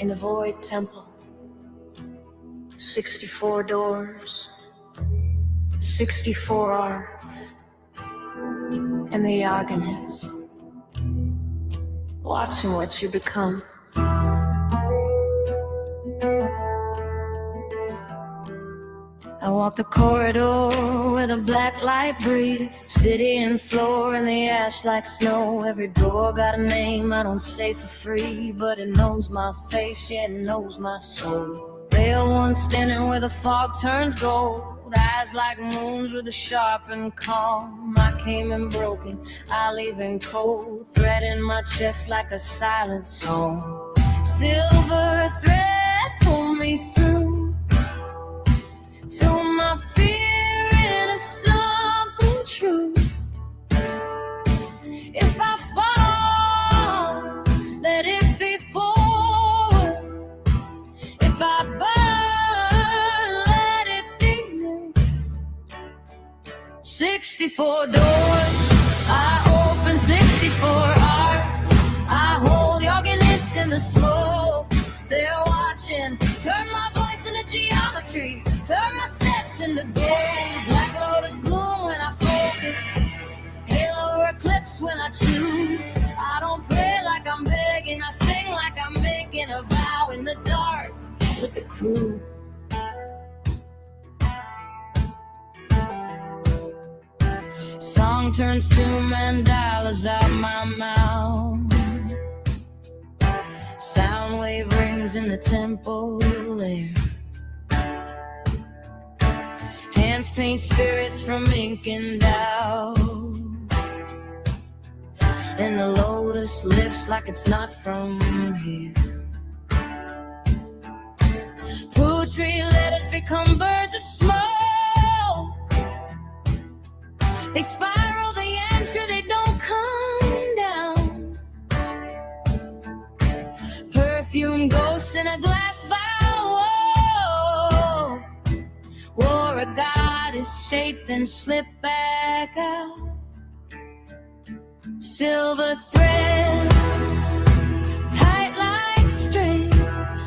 in the void temple. 64 doors, 64 arts, and the Yoginist, watching what you become. I walk the corridor with a black light breeze, obsidian floor and the ash like snow. Every door got a name I don't say for free, but it knows my face, yeah, it knows my soul. Pale one standing where the fog turns gold, eyes like moons with a sharp and calm. I came in broken, I leave in cold, thread in my chest like a silent song. Silver thread pull me through to my fear into something true. If I fall, let it be forward. If I burn, let it be new. 64 doors, I open 64 hearts. I hold Yoginist in the smoke. They're watching, turn my voice into geometry, turn my steps into gold. Black lotus bloom when I focus, halo eclipse when I choose. I don't pray like I'm begging, I sing like I'm making a vow in the dark with the crew. Song turns to mandalas out my mouth. Sound wave rings in the temple air. Hands paint spirits from ink and doubt, and the lotus lifts like it's not from here. Poetry letters become birds of smoke. They spiral, they enter, they don't come down. Perfume ghost in a glass vial. Whoa. Wore a goddess shape, then slip back out. Silver thread, tight like strings,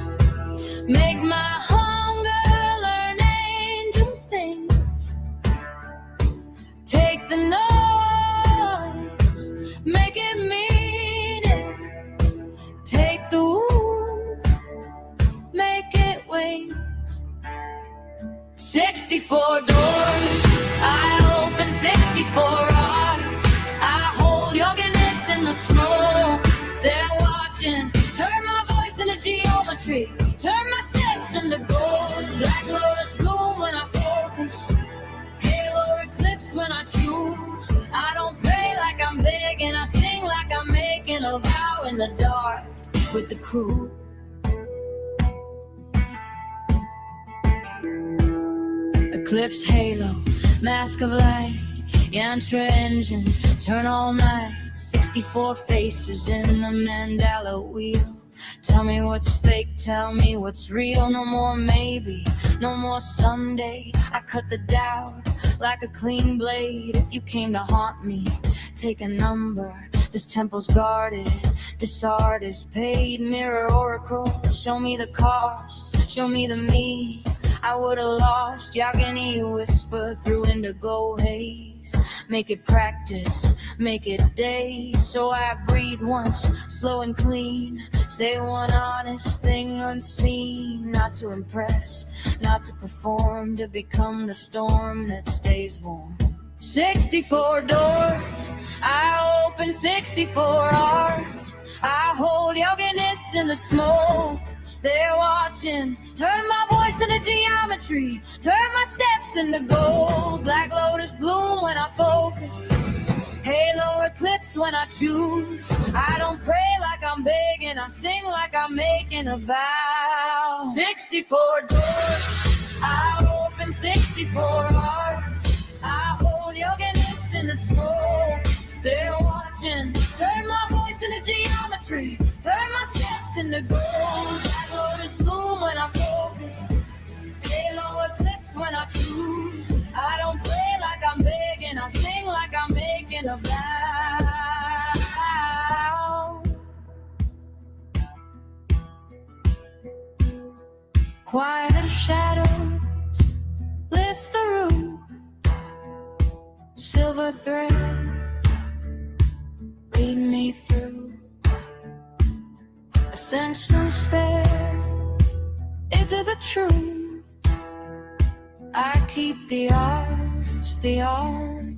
make my hunger learn angel things. Take the noise, make it mean it. Take the wound, make it wings. 64 doors, I open 64 hearts. I hold Yoginist in the smoke. They're watching, turn my voice into geometry, turn my steps into gold. Black lotus bloom when I focus, halo eclipse when I choose. I don't pray like I'm begging, I sing like I'm making a vow in the dark with the crew. Eclipse halo, mask of light, yantra engine, turn all night. 64 faces in the mandala wheel. Tell me what's fake, tell me what's real. No more maybe, no more someday. I cut the doubt like a clean blade. If you came to haunt me, take a number. This temple's guarded, this art is paid. Mirror oracle, show me the cost, show me the me I would've lost. Yogini whisper through indigo haze. Make it practice, make it days. So I breathe once, slow and clean. Say one honest thing unseen. Not to impress, not to perform, to become the storm that stays warm. 64 doors, I open 64 hearts. I hold Yoginist in the smoke. They're watching, turn my voice into geometry, turn my steps into gold. Black lotus bloom when I focus, halo eclipse when I choose. I don't pray like I'm begging, I sing like I'm making a vow. 64 doors, I open 64 hearts. I hold Yoginist in the smoke. They're watching, turn my voice into geometry, turn my steps into gold. Black lotus bloom when I focus, halo eclipse when I choose. I don't pray like I'm begging, I sing like I'm making a vow. Quiet shadows lift the roof. Silver thread lead me through a senseless stare into the truth. I keep the arts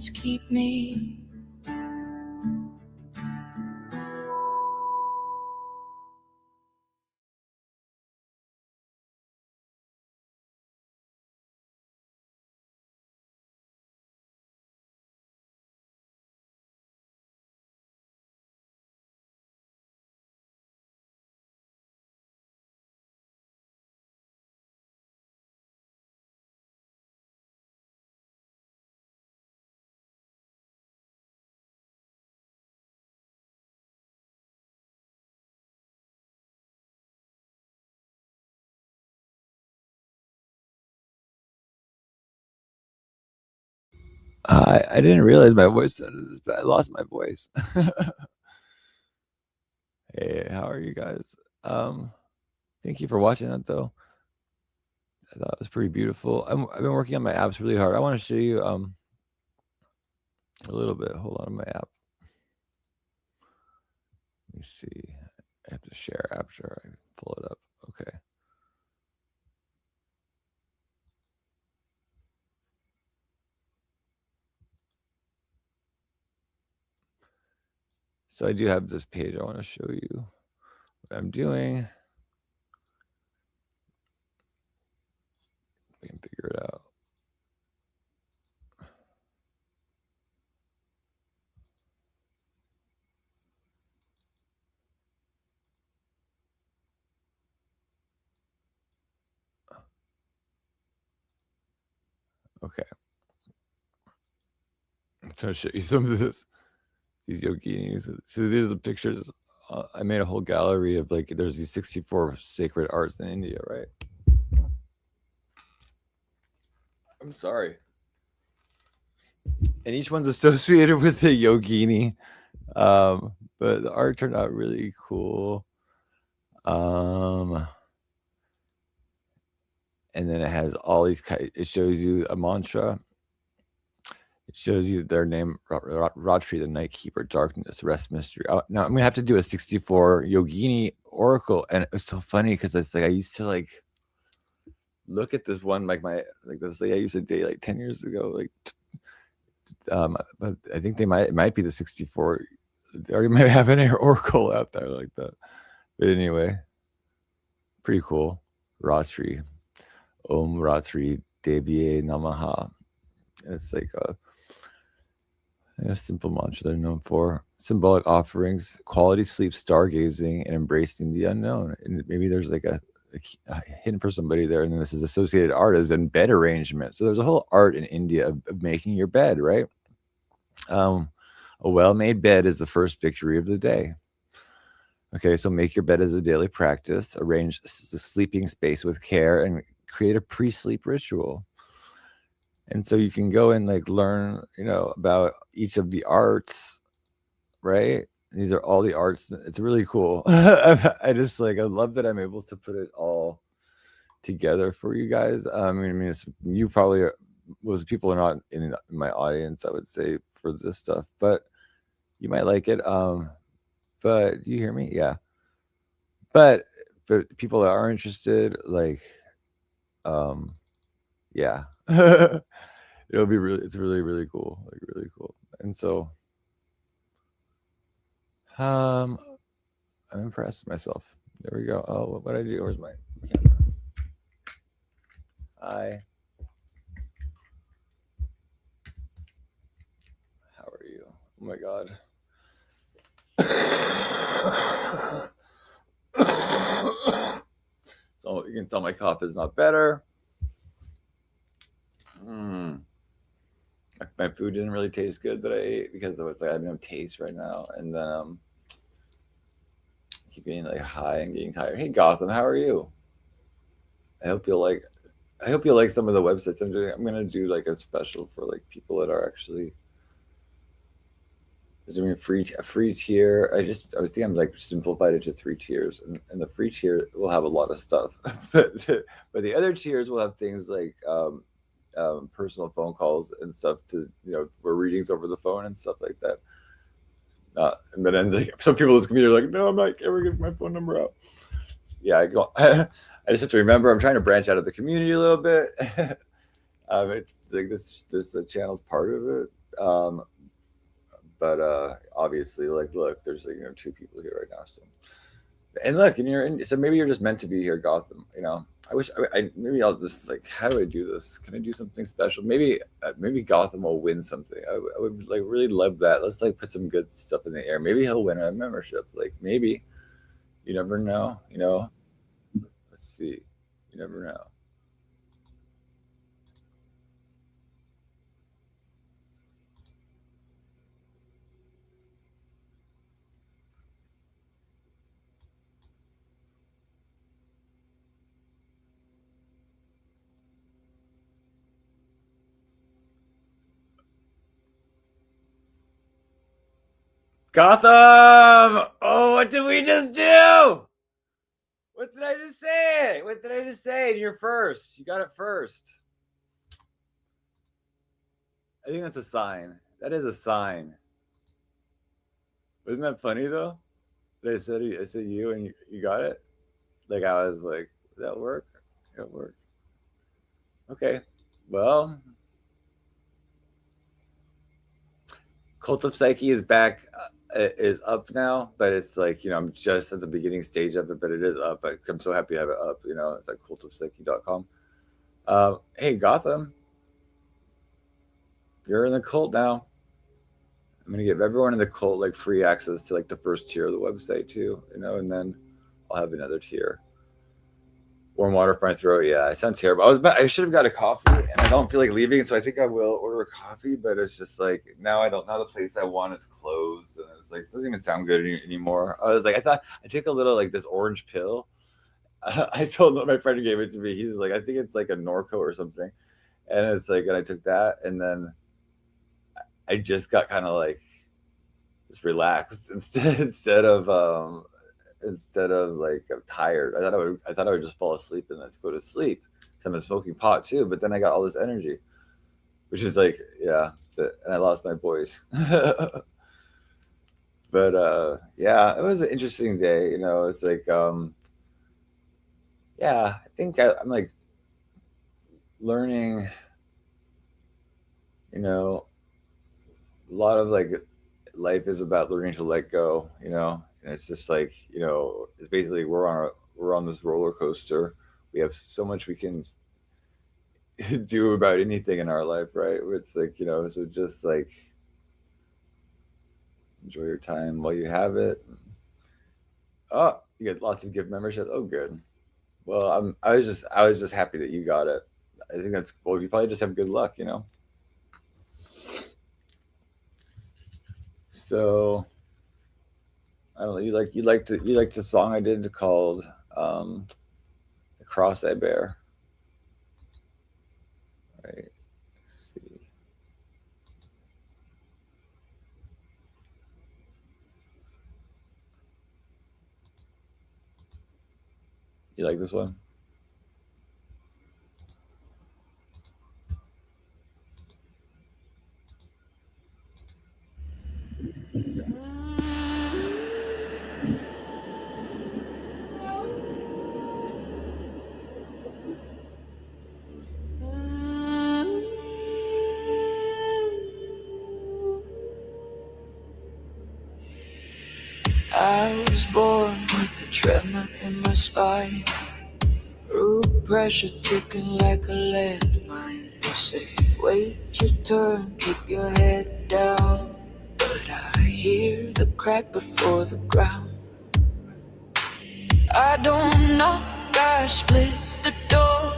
keep me. I didn't realize my voice sounded this bad. I lost my voice. Hey, how are you guys? Thank you for watching that though. I thought it was pretty beautiful. I've been working on my apps really hard. I want to show you a little bit. Hold on, my app. Let me see. I have to share after I pull it up. Okay. So I do have this page. I want to show you what I'm doing. We can figure it out. Okay. I'm trying to show you some of these yoginis. So these are the pictures. I made a whole gallery of like, there's these 64 sacred arts in India, right? I'm sorry. And each one's associated with a yogini. But the art turned out really cool. And then it has all these, it shows you a mantra. It shows you their name, Ratri, the night keeper, darkness, rest, mystery. Now I'm gonna have to do a 64 yogini oracle, and it was so funny because it's like I used to like look at this one like this lady I used to date like 10 years ago, like but I think it might be the 64. They already might have an oracle out there like that. But anyway, pretty cool. Ratri, Om Ratri Devye Namaha. It's like a simple mantra they're known for. Symbolic offerings, quality sleep, stargazing, and embracing the unknown. And maybe there's like a hidden for somebody there. And then this is associated art as in bed arrangement. So there's a whole art in India of making your bed, right? A well-made bed is the first victory of the day. Okay, so make your bed as a daily practice. Arrange the sleeping space with care and create a pre-sleep ritual. And so you can go and like learn, about each of the arts, right? These are all the arts. It's really cool. I just I love that I'm able to put it all together for you guys. I mean, you probably most people are not in my audience, I would say, for this stuff, but you might like it. But do you hear me? Yeah. But people that are interested, yeah. It's really, really cool. Like really cool. And so I'm impressed myself. There we go. Oh, what did I do? Where's my camera? Hi. How are you? Oh my god. So you can tell my cough is not better. My food didn't really taste good that I ate because I have no taste right now, and then I keep getting high and getting tired. Hey Gotham, how are you? I hope you'll like some of the websites I'm doing. I'm gonna do a special for people that are actually There's gonna be a free tier. I think I'm like simplified it to 3 tiers, and the free tier will have a lot of stuff, but the other tiers will have things like personal phone calls and stuff to for readings over the phone and stuff like that. And then like, some people in this community are like, no, I'm not ever giving my phone number out. Yeah, I go. I just have to remember I'm trying to branch out of the community a little bit. It's like this channel's part of it. But obviously, like, look, there's like 2 people here right now. So, and look, and you're in. So maybe you're just meant to be here, Gotham. I wish maybe I'll just like, how do I do this? Can I do something special? Maybe Gotham will win something. I would like really love that. Let's like put some good stuff in the air. Maybe he'll win a membership. Like maybe, you never know. Let's see. You never know. Gotham! Oh, what did we just do? What did I just say? What did I just say? And you're first. You got it first. I think that's a sign. That is a sign. Wasn't that funny though? That I said you and you got it. Like I was like, did that work? It worked. Okay. Well, Cult of Psyche is back. Is up now, but it's like I'm just at the beginning stage of it, but it is up. I'm so happy to have it up. It's like cultofpsyche.com. Hey Gotham, you're in the cult now. I'm gonna give everyone in the cult like free access to like the first tier of the website too, and then I'll have another tier. Warm water for my throat. Yeah, I sound terrible. I should have got a coffee, and I don't feel like leaving, so I think I will order a coffee. But it's just like now the place I want is closed, and it's like it doesn't even sound good anymore. I was like, I took a little like this orange pill. I told my friend who gave it to me. He's like, I think it's like a Norco or something, and it's like, and I took that, and then I just got kind of like just relaxed instead of like I'm tired. I thought I would just fall asleep and let's go to sleep. I've been smoking pot too, but then I got all this energy, which is like, yeah, and I lost my voice. But yeah, it was an interesting day. It's like, yeah, I think I'm like learning, a lot of like life is about learning to let go, and it's just like it's basically we're on this roller coaster. We have so much we can do about anything in our life, right? It's like so just like enjoy your time while you have it. Oh, you get lots of gift memberships. Oh, good. Well, I was just happy that you got it. I think that's cool. You probably just have good luck, So I don't know. You like the song I did called "The Cross-Eyed Bear," right? Let's see. You like this one? I was born with a tremor in my spine, root pressure ticking like a landmine. They say, wait your turn, keep your head down, but I hear the crack before the ground. I don't knock, I split the door.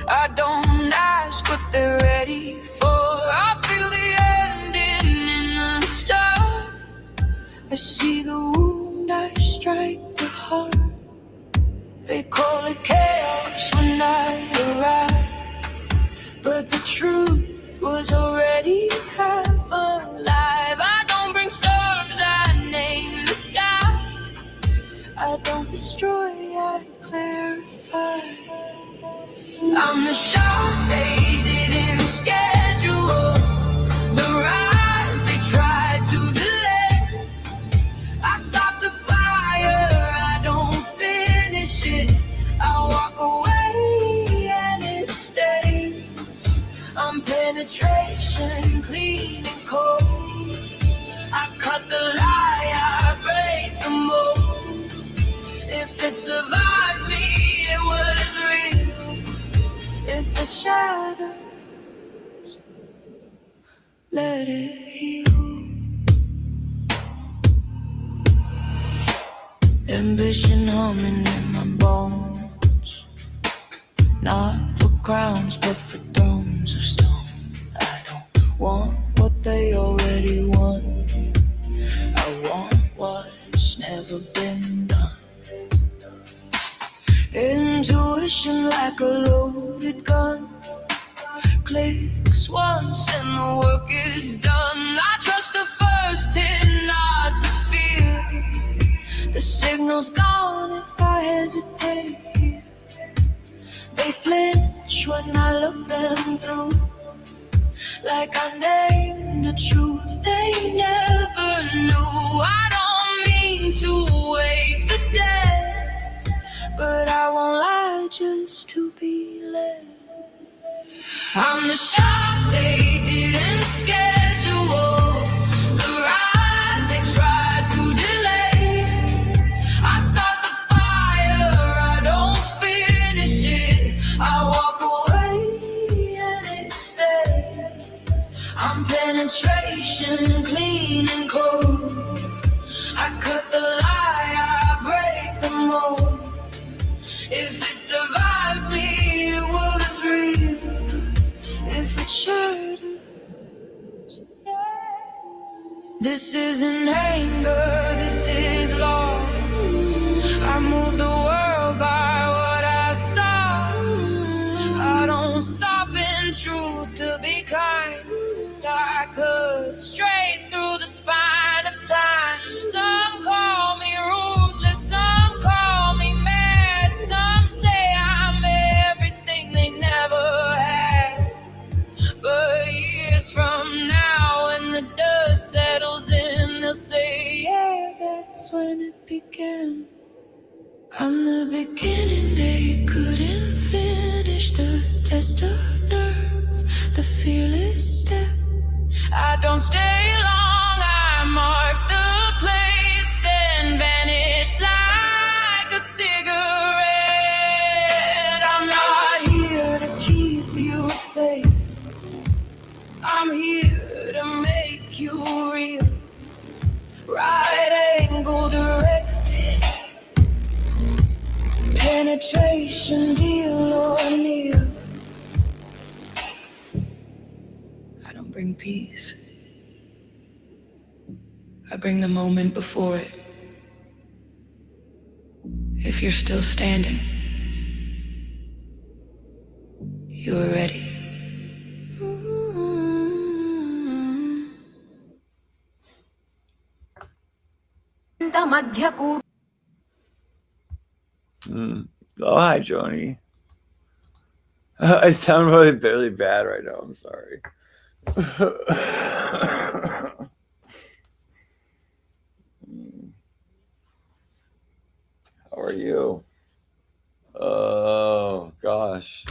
I don't ask what they're ready for. I feel the ending in the start. I see the wound, I strike the heart. They call it chaos when I arrive, but the truth was already half alive. I don't I don't destroy, I clarify. I'm the shot they didn't schedule, the rise they tried to delay. I stop the fire, I don't finish it. I walk away and it stays. I'm penetration, clean and cold. I cut the lie, I break the mold. If it survives me, it was real. If it shatters, let it heal. Ambition humming in my bones, not for crowns but for thrones of stone. I don't want what they already want, I want what's never been done. Intuition like a loaded gun, clicks once and the work is done. I trust the first hit, not the fear. The signal's gone if I hesitate. They flinch when I look them through, like I named the truth they never knew. I don't mean to wake the dead, but I won't lie just to be led. I'm the shock they didn't schedule, the rise they tried to delay. I start the fire, I don't finish it. I walk away and it stays. I'm penetration, clean and cold. I cut the lie, I break the mold. If it survives me, it was real. If it shatters, this isn't anger, this is law. I move the world by what I saw. I don't soften truth to be kind. I cut straight through the spine of time. Some call me ruthless, some call me mad. Some say I'm everything they never had. But years from now, when the dust settles in, they'll say, yeah, that's when it began. I'm the beginning, they couldn't finish the test of nerve, the fearless step. I don't stay long, I mark the place, then vanish like a cigarette. I'm not here to keep you safe, I'm here to make you real. Right angle directed, penetration, deal or kneel. I don't bring peace, I bring the moment before it. If you're still standing, you are ready. Oh, hi, Joni. I sound really bad right now. I'm sorry. How are you? Oh gosh.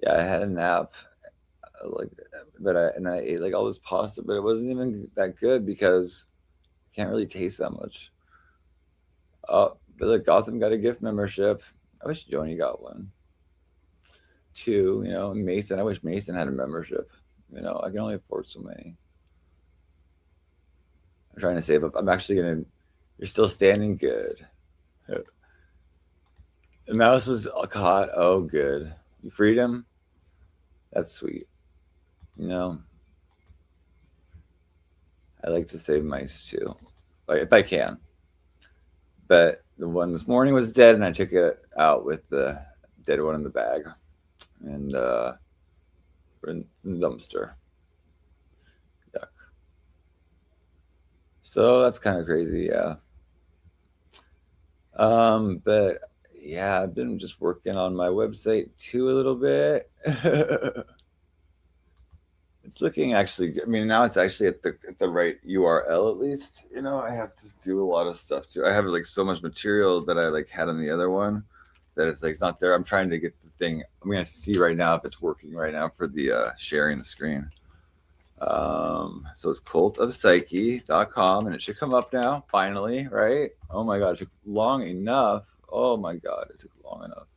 Yeah, I had a nap, and I ate like all this pasta, but it wasn't even that good because I can't really taste that much. Oh, but look, Gotham got a gift membership. I wish Joni got one. 2, Mason. I wish Mason had a membership. I can only afford so many. I'm trying to save up. I'm actually gonna. You're still standing, good. The mouse was caught. Oh, good. You freed him. That's sweet. I like to save mice too, like if I can. But the one this morning was dead, and I took it out with the dead one in the bag, and we're in the dumpster. Yuck. So that's kind of crazy, yeah. But yeah, I've been just working on my website too a little bit. It's looking actually good. I mean, now it's actually at the right URL at least. You know, I have to do a lot of stuff too. I have like so much material that I like had on the other one that it's like it's not there. I'm trying to get the thing. I'm gonna see right now if it's working right now for the sharing the screen. So it's cultofpsyche.com and it should come up now, finally, right? Oh my god, it took long enough. Oh my god, it took long enough.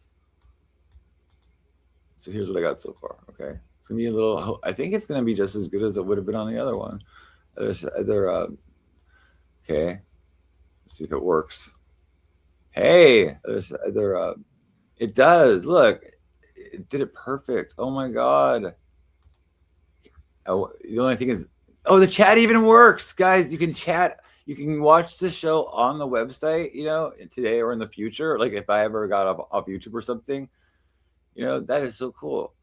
So here's what I got so far. Okay. It's gonna be a little I think it's gonna be just as good as it would have been on the other one. Okay. Let's see if it works. Hey, it does. Look, it did it perfect. Oh my god. Oh, the only thing is, oh, the chat even works, guys. You can chat. You can watch the show on the website. You know, today or in the future. Like if I ever got off YouTube or something, you know, that is so cool.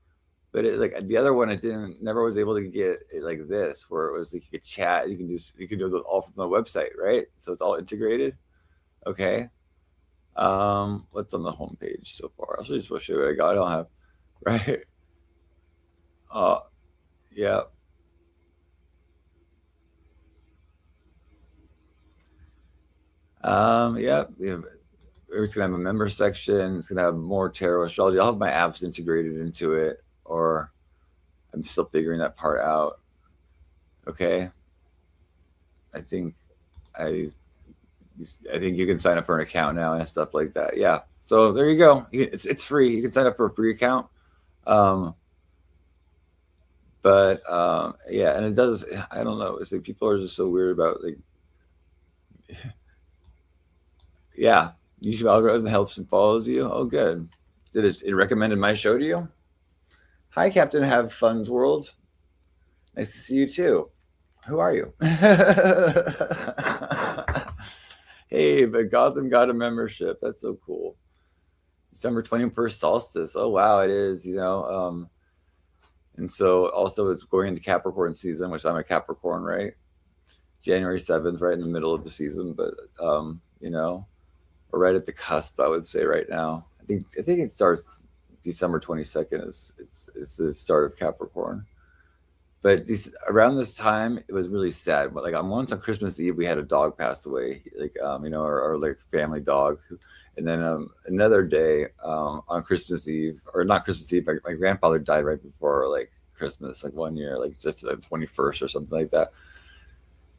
But it, like the other one, it didn't. Never was able to get it like this, where it was like you could chat. You can do it all from the website, right? So it's all integrated. Okay. What's on the homepage so far? I'll just show you what I got. I don't have, right? Yeah. Yeah. It's gonna have a member section. It's gonna have more tarot astrology. I'll have my apps integrated into it, or I'm still figuring that part out. Okay. I think I think you can sign up for an account now and stuff like that. Yeah. So there you go. It's free. You can sign up for a free account. But yeah, and it does. I don't know. It's like people are just so weird about like. Yeah, YouTube algorithm helps and follows you. Oh, good. Did it recommended my show to you? Hi, Captain Have Fun's World. Nice to see you too. Who are you? Hey, but Gotham got a membership. That's so cool. December 21st solstice. Oh wow, it is. You know, and so also it's going into Capricorn season, which I'm a Capricorn, right? January 7th, right in the middle of the season, but you know, or right at the cusp, I would say right now. I think it starts December 22nd. It's the start of Capricorn. But around this time, it was really sad. But like once on Christmas Eve, we had a dog pass away, like you know, our like family dog. And then another day on Christmas Eve, or not Christmas Eve, my grandfather died right before like Christmas, like 1 year, like just the 21st or something like that.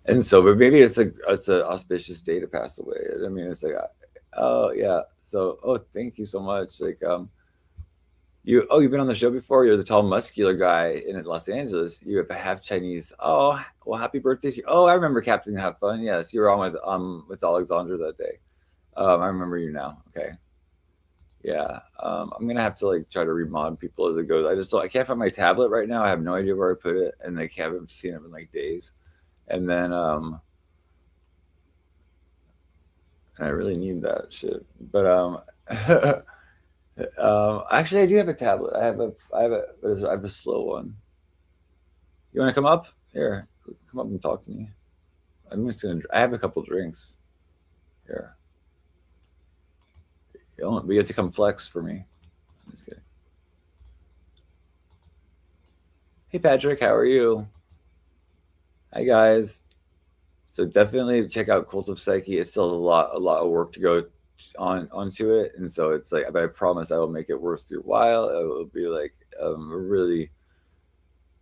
And so, but maybe it's an auspicious day to pass away. I mean, it's like, oh yeah. So, oh, thank you so much. Like, you've been on the show before. You're the tall, muscular guy in Los Angeles. You have a half Chinese. Oh, well, happy birthday to you. Oh, I remember Captain Have Fun. Yes, you were on with Alexandra that day. I remember you now. Okay. Yeah. I'm gonna have to like try to remod people as it goes. I can't find my tablet right now. I have no idea where I put it, and I haven't seen it in like days. And then I really need that shit. But actually, I do have a tablet. I have a slow one. You want to come up here? Come up and talk to me. I'm just gonna. I have a couple drinks here. But you have to come flex for me. I'm just kidding. Hey Patrick, how are you? Hi guys. So definitely check out Cult of Psyche. It's still a lot of work to go onto it, and so it's like, but I promise I will make it worth your while. It will be like really,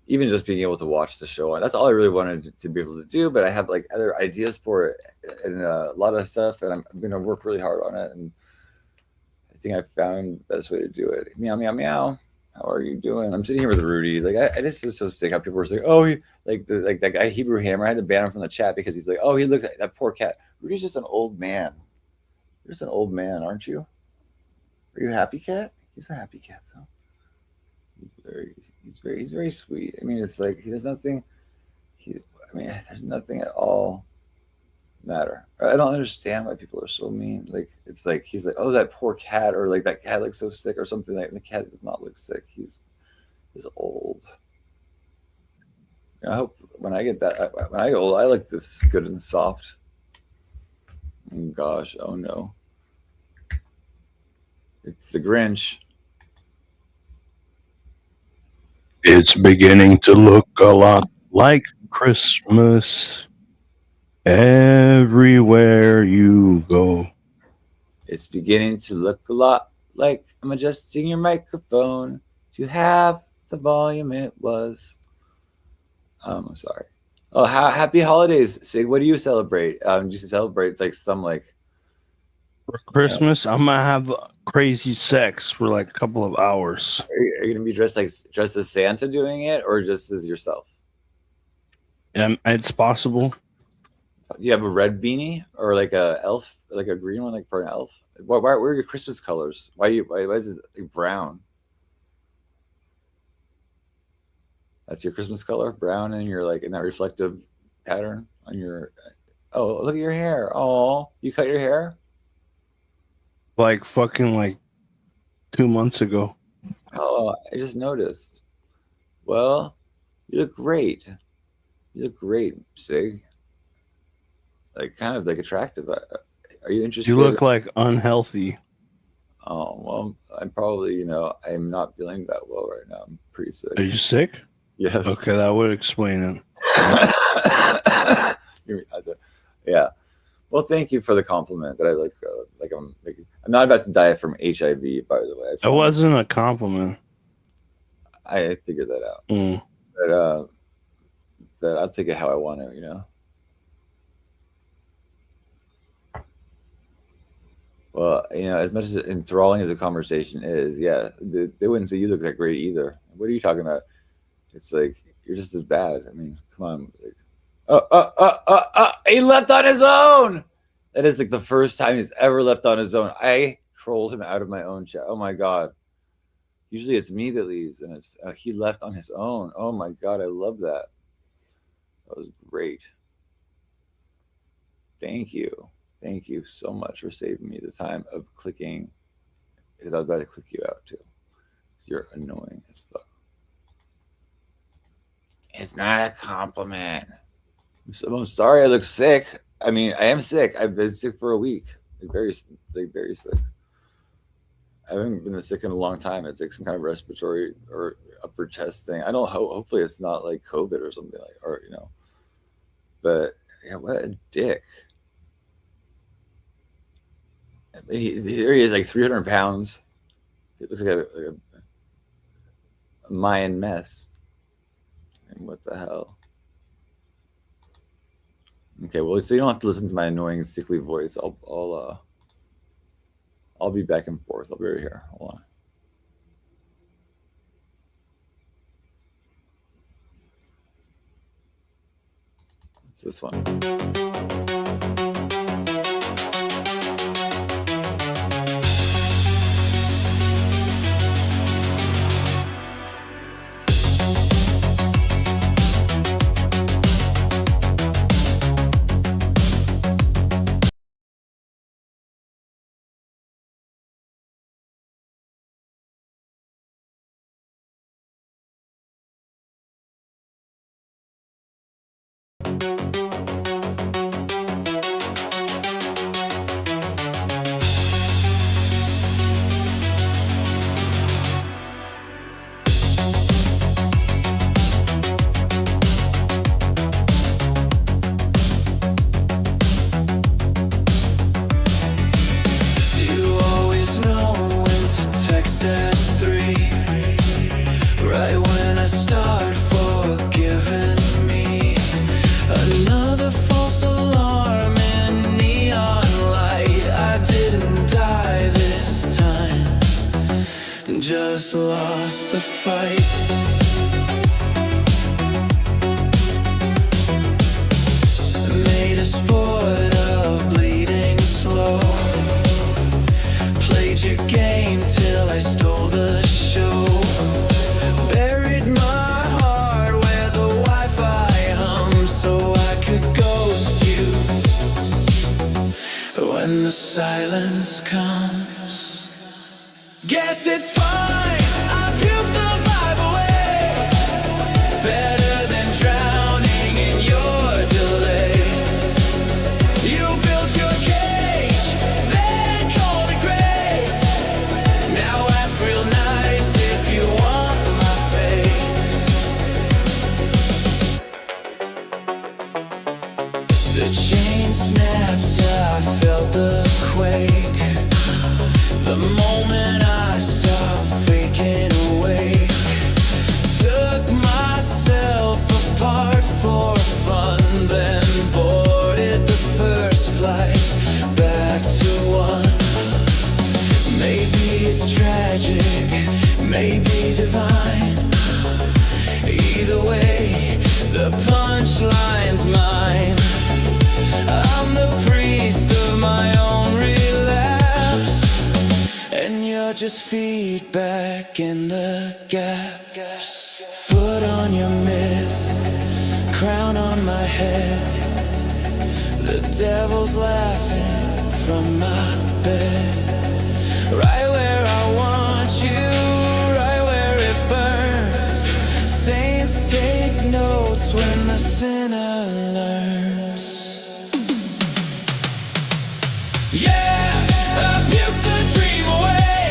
even just being able to watch the show. And that's all I really wanted to be able to do. But I have like other ideas for it and a lot of stuff, and I'm going to work really hard on it. And I think I found the best way to do it. Meow meow meow. How are you doing? I'm sitting here with Rudy. Like I just was so sick how people were like, oh, like that guy Hebrew Hammer. I had to ban him from the chat because he's like, oh, he looked like that poor cat. Rudy's just an old man. You're just an old man, aren't you? Are you a happy cat? He's a happy cat though. He's very sweet. I mean, it's like there's nothing. There's nothing at all matter. I don't understand why people are so mean. Like it's like he's like, oh, that poor cat, or like that cat looks so sick or something. Like the cat does not look sick. He's old. I hope when I get that, when I get old, I like this good and soft. Oh gosh, oh no. It's the Grinch. It's beginning to look a lot like Christmas everywhere you go. It's beginning to look a lot like I'm adjusting your microphone to have the volume it was. I'm sorry. Oh, happy holidays, Sig. What do you celebrate? You celebrate like some like For Christmas, I'm gonna have crazy sex for like a couple of hours. are you gonna be dressed as Santa doing it or just as yourself? It's possible. Do you have a red beanie or like a elf, like a green one, like for an elf? Why are your Christmas colors? Why is it like brown? That's your Christmas color, brown, and you're like in that reflective pattern on your. Oh, look at your hair! Oh, you cut your hair? Like fucking like 2 months ago. Oh, I just noticed. Well, you look great. You look great, Sig. Like kind of like attractive. Are you interested? You look like unhealthy. Oh well, I'm probably I'm not feeling that well right now. I'm pretty sick. Are you sick? Yes. Okay, that would explain it. Yeah. Well, thank you for the compliment. That I look like I'm not about to die from HIV. By the way, It wasn't a compliment. I figured that out. Mm. But I'll take it how I want to. Well, as much as enthralling as the conversation is, yeah, they wouldn't say you look that great either. What are you talking about? It's like you're just as bad. I mean, come on. Like, he left on his own. That is like the first time he's ever left on his own. I trolled him out of my own chat. Oh my god. Usually it's me that leaves, and it's he left on his own. Oh my god, I love that. That was great. Thank you. Thank you so much for saving me the time of clicking, because I was about to click you out too. You're annoying as fuck. It's not a compliment. I'm sorry I look sick. I mean, I am sick. I've been sick for a week. Very sick. I haven't been sick in a long time. It's like some kind of respiratory or upper chest thing. I don't hopefully it's not like COVID or something but yeah, what a dick. There he is, like 300 pounds. It looks like a Mayan mess. And what the hell? Okay, well, so you don't have to listen to my annoying, sickly voice. I'll be back and forth. I'll be right here. Hold on. It's this one. Just lost the fight. Made a sport of bleeding slow. Played your game till I stole the show. Buried my heart where the Wi-Fi hums, so I could ghost you when the silence comes. Guess it's fine. I puked the vibe away. Better than drowning in your delay. You built your cage, then called it grace. just feedback in the gaps. Foot on your myth, crown on my head. The devil's laughing from my bed. Right where I want you, right where it burns. Saints take notes when the sinner learns. Yeah, I puked the dream away,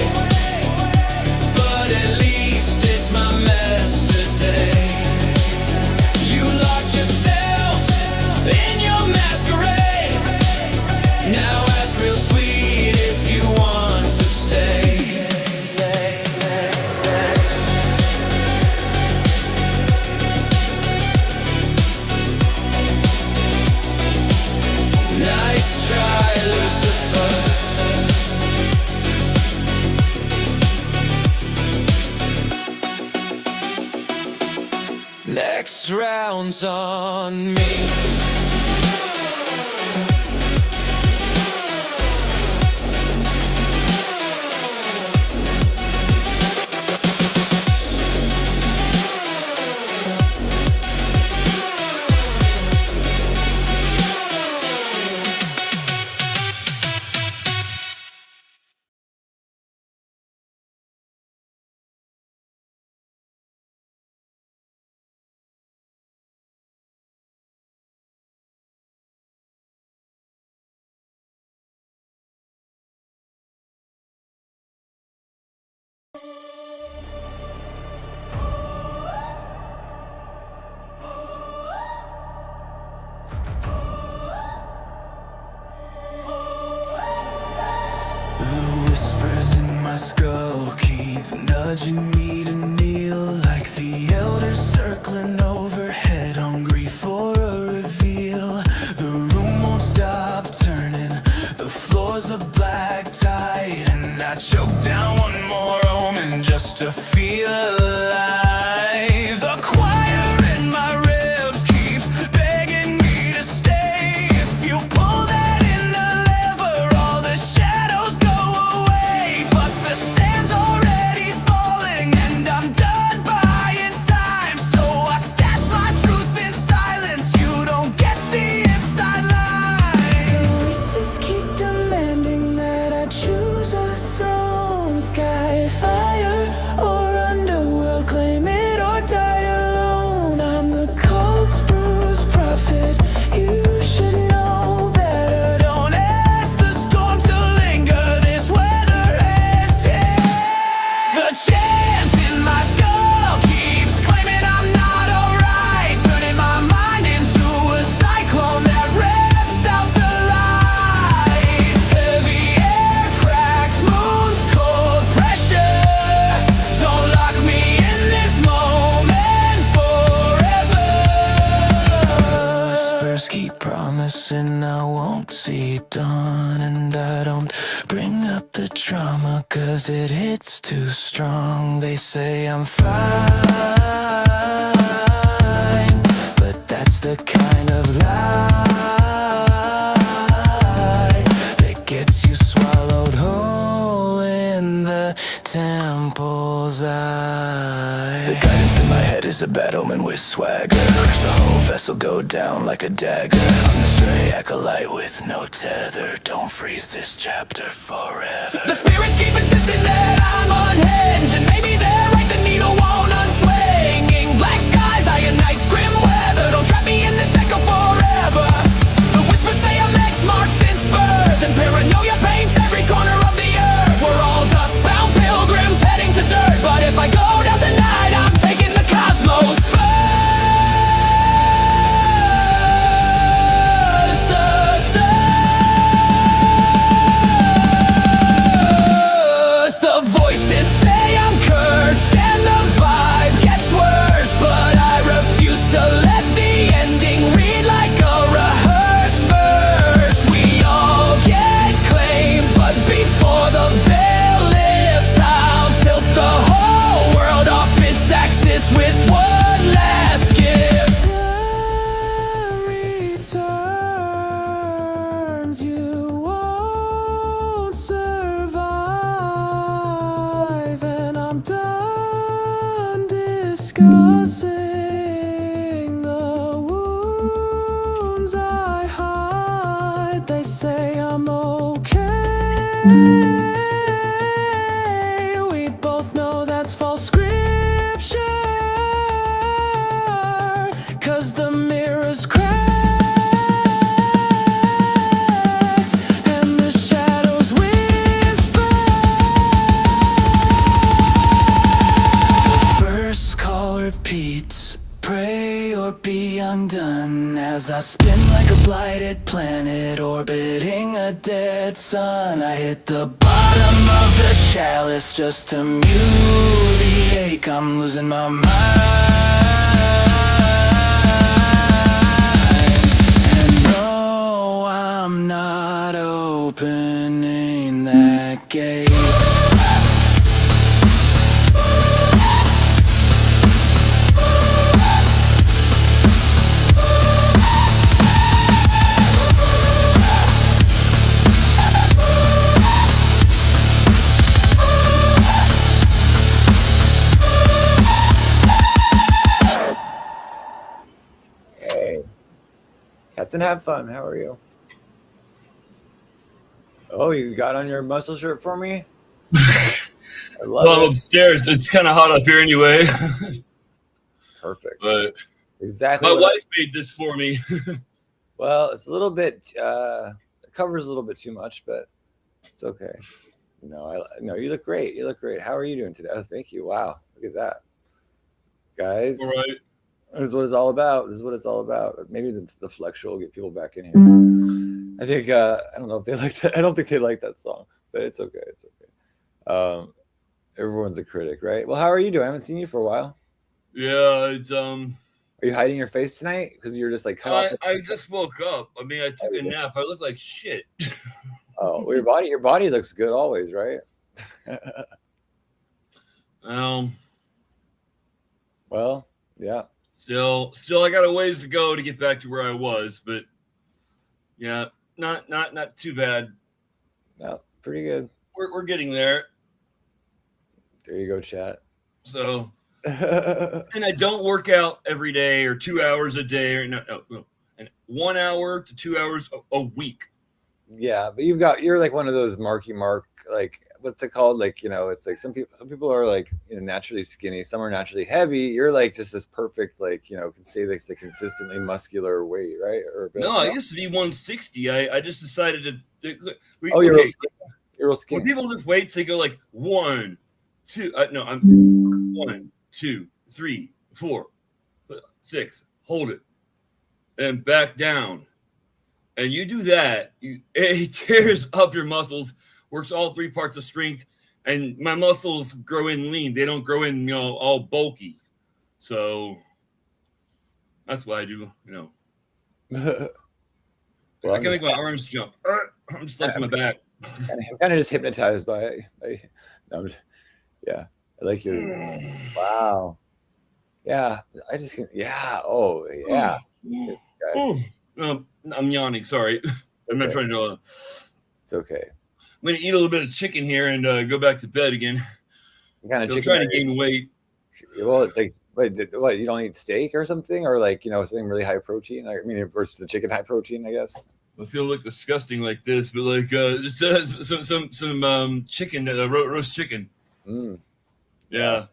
but at least it's my mess today. You locked yourself in your masquerade. Now ask real sweet if you want to stay. Nice try, Lucifer. Next round's on me. The whispers in my skull keep nudging me to kneel, like the elders circling overhead, hungry for a reveal. The room won't stop turning, the floor's a black tide, and I choke down one more omen just to feel alive. The choir in my ribs keeps begging me to stay. If you pull that in the lever, all the shadows go away. But the sand's already falling, and I'm done buying time. So I stash my truth in silence. You don't get the inside line. Voices keep demanding that I choose a throne. Sky, fire, or underworld, claim it or die alone. I'm the cult's bruised prophet. You should know better. Don't ask the storm to linger. This weather has teared. The chant in my skull keeps claiming I'm not alright, turning my mind into a cyclone that rips out the lights. Heavy air, cracked moons, cold pressure. Don't lock me in this moment forever. Whispers keep promising I won't see dawn, and I don't bring up the drama 'cause it hits too strong. They say I'm fine, but that's the kind of lie that gets you swallowed whole in the temple's eye. The guidance in my head is a bad omen with swagger. Crush the whole vessel, go down like a dagger. I'm the stray acolyte with no tether. Don't freeze this chapter forever. The spirits keep insisting that I'm unhinged, and maybe they're right, the needle won't unswinging. Black skies, iron nights, grim weather. Don't trap me in this echo forever. The whispers say I'm X-marked since birth, and paranoia paints every corner of the earth. We're all dust-bound pilgrims heading to dirt, but if I go down tonight, I'm taking the cosmos first. The voices say I'm cursed, and the vibe We both know that's false scripture, 'cause the mirror's cracked and the shadows whisper. The first call repeats, pray or be undone, as I spin like a blighted planet orbiting a dead sun. I hit the bottom of the chalice just to mute the ache. I'm losing my mind, and no, I'm not opening that gate. Hey, Captain Have Fun, how are you? Oh, you got on your muscle shirt for me? I love Well, I'm it. upstairs. It's kind of hot up here anyway. Perfect. But Exactly. my what I- wife made this for me. well, it's a little bit, it covers a little bit too much, but it's okay. No, you look great. You look great. How are you doing today? Oh, thank you. Wow. Look at that. Guys, All right. this is what it's all about. This is what it's all about. Maybe the flex show will get people back in here. I think, I don't know if they like that. I don't think they like that song, but it's okay. It's okay. Everyone's a critic, right? Well, how are you doing? I haven't seen you for a while. Yeah, it's Are you hiding your face tonight? Because you're just like cut off. I just woke up. I mean, I took a nap. I look like shit. Oh, well, your body looks good always, right? Well, yeah. Still, I got a ways to go to get back to where I was, but yeah, not too bad. No, pretty good. We're getting there. There you go, chat. So, and I don't work out every day or 2 hours a day or no, and 1 hour to 2 hours a week. Yeah, but you're like one of those Marky Mark, like what's it called? Like, it's like some people are like, naturally skinny, some are naturally heavy. You're like just this perfect, like, can say like the consistently muscular weight, right? Or No, I used to be 160. I just decided to. Oh, you're real skinny. You're real When skinny. people lift weights, they go like 1, 2. No, I'm 1, 2, 3, 4, 6. Hold it, and back down. And you do that, it tears up your muscles, works all 3 parts of strength, and my muscles grow in lean. They don't grow in, all bulky. So that's what I do. Well, I can make my arms jump. I'm just lifting my back. I'm kind of just hypnotized by it. Yeah, I like your. Wow. Yeah, I just can. Yeah. Oh, yeah. I'm yawning. Sorry. I'm not Okay. trying to. It's okay. I'm gonna eat a little bit of chicken here and go back to bed again. What kind of I'm chicken? trying to gain weight. Well, it's like, what? You don't eat steak or something, or like something really high protein? I mean, versus the chicken high protein, I guess. I feel like disgusting like this, but like just some chicken, roast chicken. Mm. Yeah.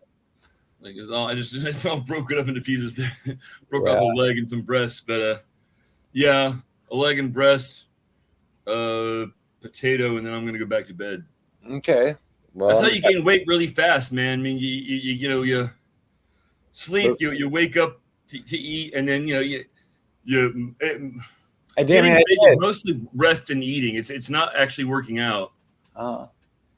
Like it's all broken up into pieces. Broke off Yeah. a leg and some breasts, but yeah, a leg and breast, potato, and then I'm gonna go back to bed. Okay. Well, That's how you gain weight really fast, man. I mean, you sleep, you wake up to eat, and then I did. getting I weight did. is mostly rest and eating. It's not actually working out. I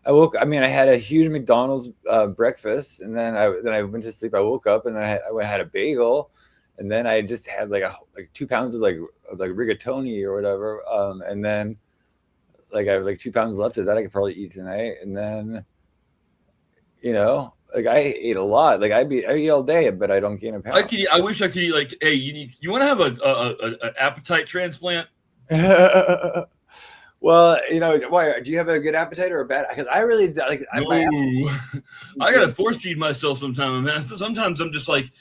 had a huge McDonald's breakfast, and then I went to sleep. I woke up and I had a bagel, and then I just had like 2 pounds of like rigatoni or whatever. And then like I have like 2 pounds left of that I could probably eat tonight. And then, like I ate a lot. Like I eat all day, but I don't gain a pound. I wish I could eat like, hey, you want to have an appetite transplant? Well, why? Do you have a good appetite or a bad? Because I really like. No. I gotta force feed myself sometimes, man. Sometimes I'm just like,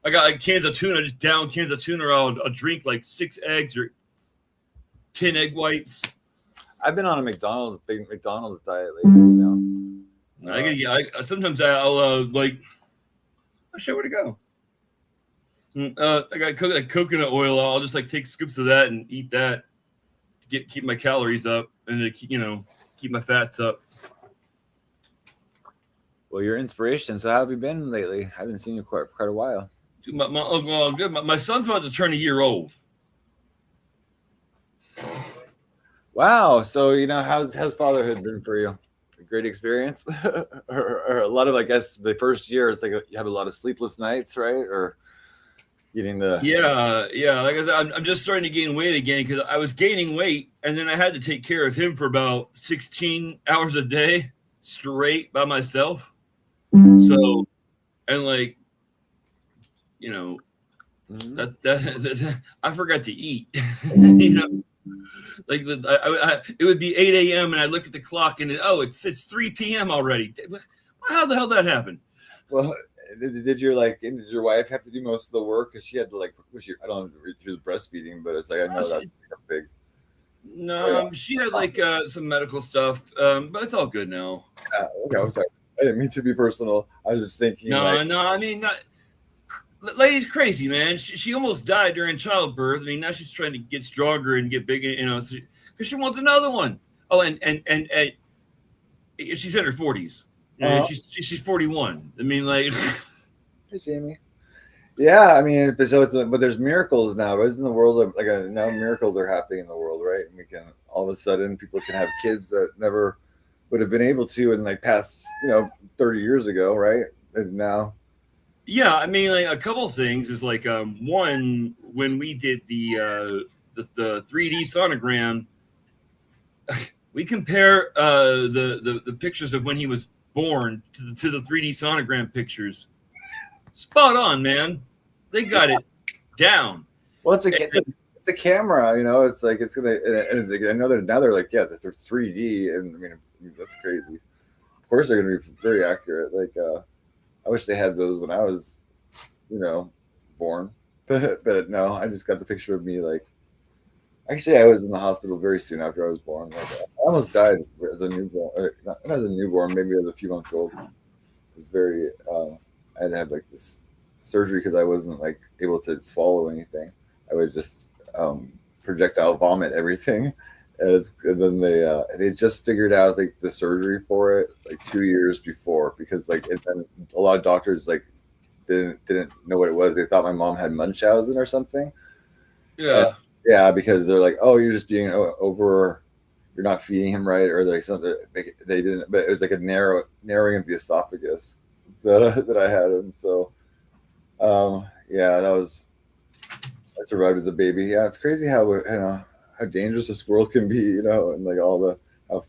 I got like cans of tuna, just down cans of tuna, or I'll drink like 6 eggs or 10 egg whites. I've been on a big McDonald's diet lately. You know, I gotta get. Sometimes I'll like. I show where to go. I got like coconut oil. I'll just like take scoops of that and eat that. Keep my calories up and to keep my fats up. well, your inspiration. So how have you been lately? I haven't seen you quite a while. Dude, my son's about to turn a year old. Wow. So how's fatherhood been for you? A great experience, or a lot of, I guess, the first year it's like you have a lot of sleepless nights, right? Or eating the Yeah. Like I said, I'm just starting to gain weight again because I was gaining weight and then I had to take care of him for about 16 hours a day straight by myself. So, and like, that I forgot to eat. Like it would be 8 a.m. and I look at the clock and it's 3 p.m. already. How the hell that happened? Well, did your wife have to do most of the work? Because she had to I don't know if she was breastfeeding, but it's like I know that's big. No, she had some medical stuff, but it's all good now. Okay, I'm sorry. I didn't mean to be personal. I was just thinking. No, I mean, lady's crazy, man. She almost died during childbirth. I mean, now she's trying to get stronger and get bigger, because she wants another one. Oh, and she's in her 40s. She's 41. I mean, like. Hey, Jamie. Yeah, I mean, but there's miracles now, right? In the world, now miracles are happening in the world, right? And we can all of a sudden people can have kids that never would have been able to in past 30 years ago, right? And now. Yeah, I mean, like a couple of things is one, when we did the 3D sonogram, we compare the pictures of when he was born to the 3D sonogram pictures. Spot on, man. They got it down. Well, it's a camera, it's like it's gonna. And I know they're like, yeah, they're 3D, and I mean that's crazy. Of course, they're gonna be very accurate. I wish they had those when I was, born. But no, I just got the picture of me actually I was in the hospital very soon after I was born. I almost died as a newborn. Not as a newborn, maybe as a few months old. It was very. I had to have this surgery because I wasn't able to swallow anything. I would just projectile vomit everything. And then they just figured out the surgery for it 2 years before, because then a lot of doctors didn't know what it was. They thought my mom had Munchausen or something. Yeah. Yeah, because they're like, oh, you're just being over, you're not feeding him right, or something. They didn't, but it was a narrowing of the esophagus that I had, and so yeah, I survived as a baby. Yeah, it's crazy how how dangerous this world can be, and how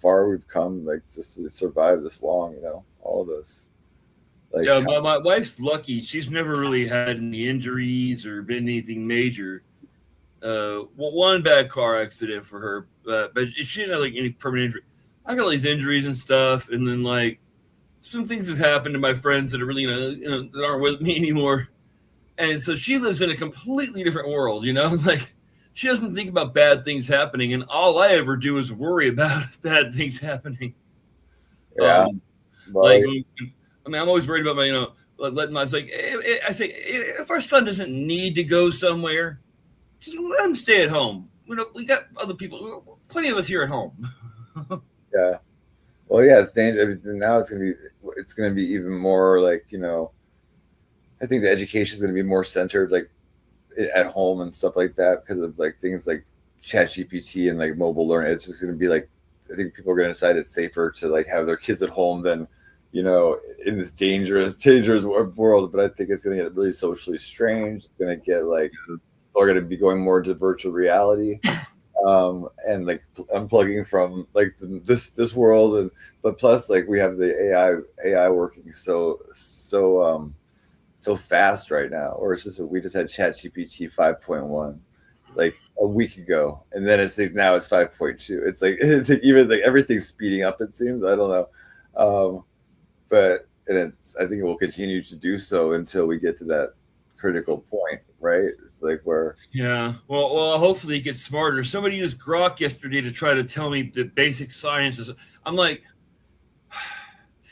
far we've come, just to survive this long, all of this. Yeah, my wife's lucky. She's never really had any injuries or been anything major. One bad car accident for her, but she didn't have any permanent injury. I got all these injuries and stuff, and then some things have happened to my friends that are really that aren't with me anymore, and so she lives in a completely different world. She doesn't think about bad things happening, and all I ever do is worry about bad things happening. Yeah. I'm always worried about my, I say, if our son doesn't need to go somewhere, just let him stay at home. We got other people, plenty of us here at home. Yeah. Well, yeah, it's dangerous. Now it's gonna be even more I think the education is gonna be more centered at home and stuff like that, because of things like ChatGPT and mobile learning. It's just gonna be I think people are gonna decide it's safer to have their kids at home than in this dangerous world. But I think it's going to get really socially strange. It's going to get people are going to be going more into virtual reality, and unplugging from this world. But plus we have the AI working so fast right now. Or we just had ChatGPT 5.1 a week ago, and then now it's 5.2. It's even everything's speeding up, it seems. I don't know. But I think it will continue to do so until we get to that critical point, right? It's like where Yeah. Well, hopefully it gets smarter. Somebody used Grok yesterday to try to tell me the basic sciences. I'm like,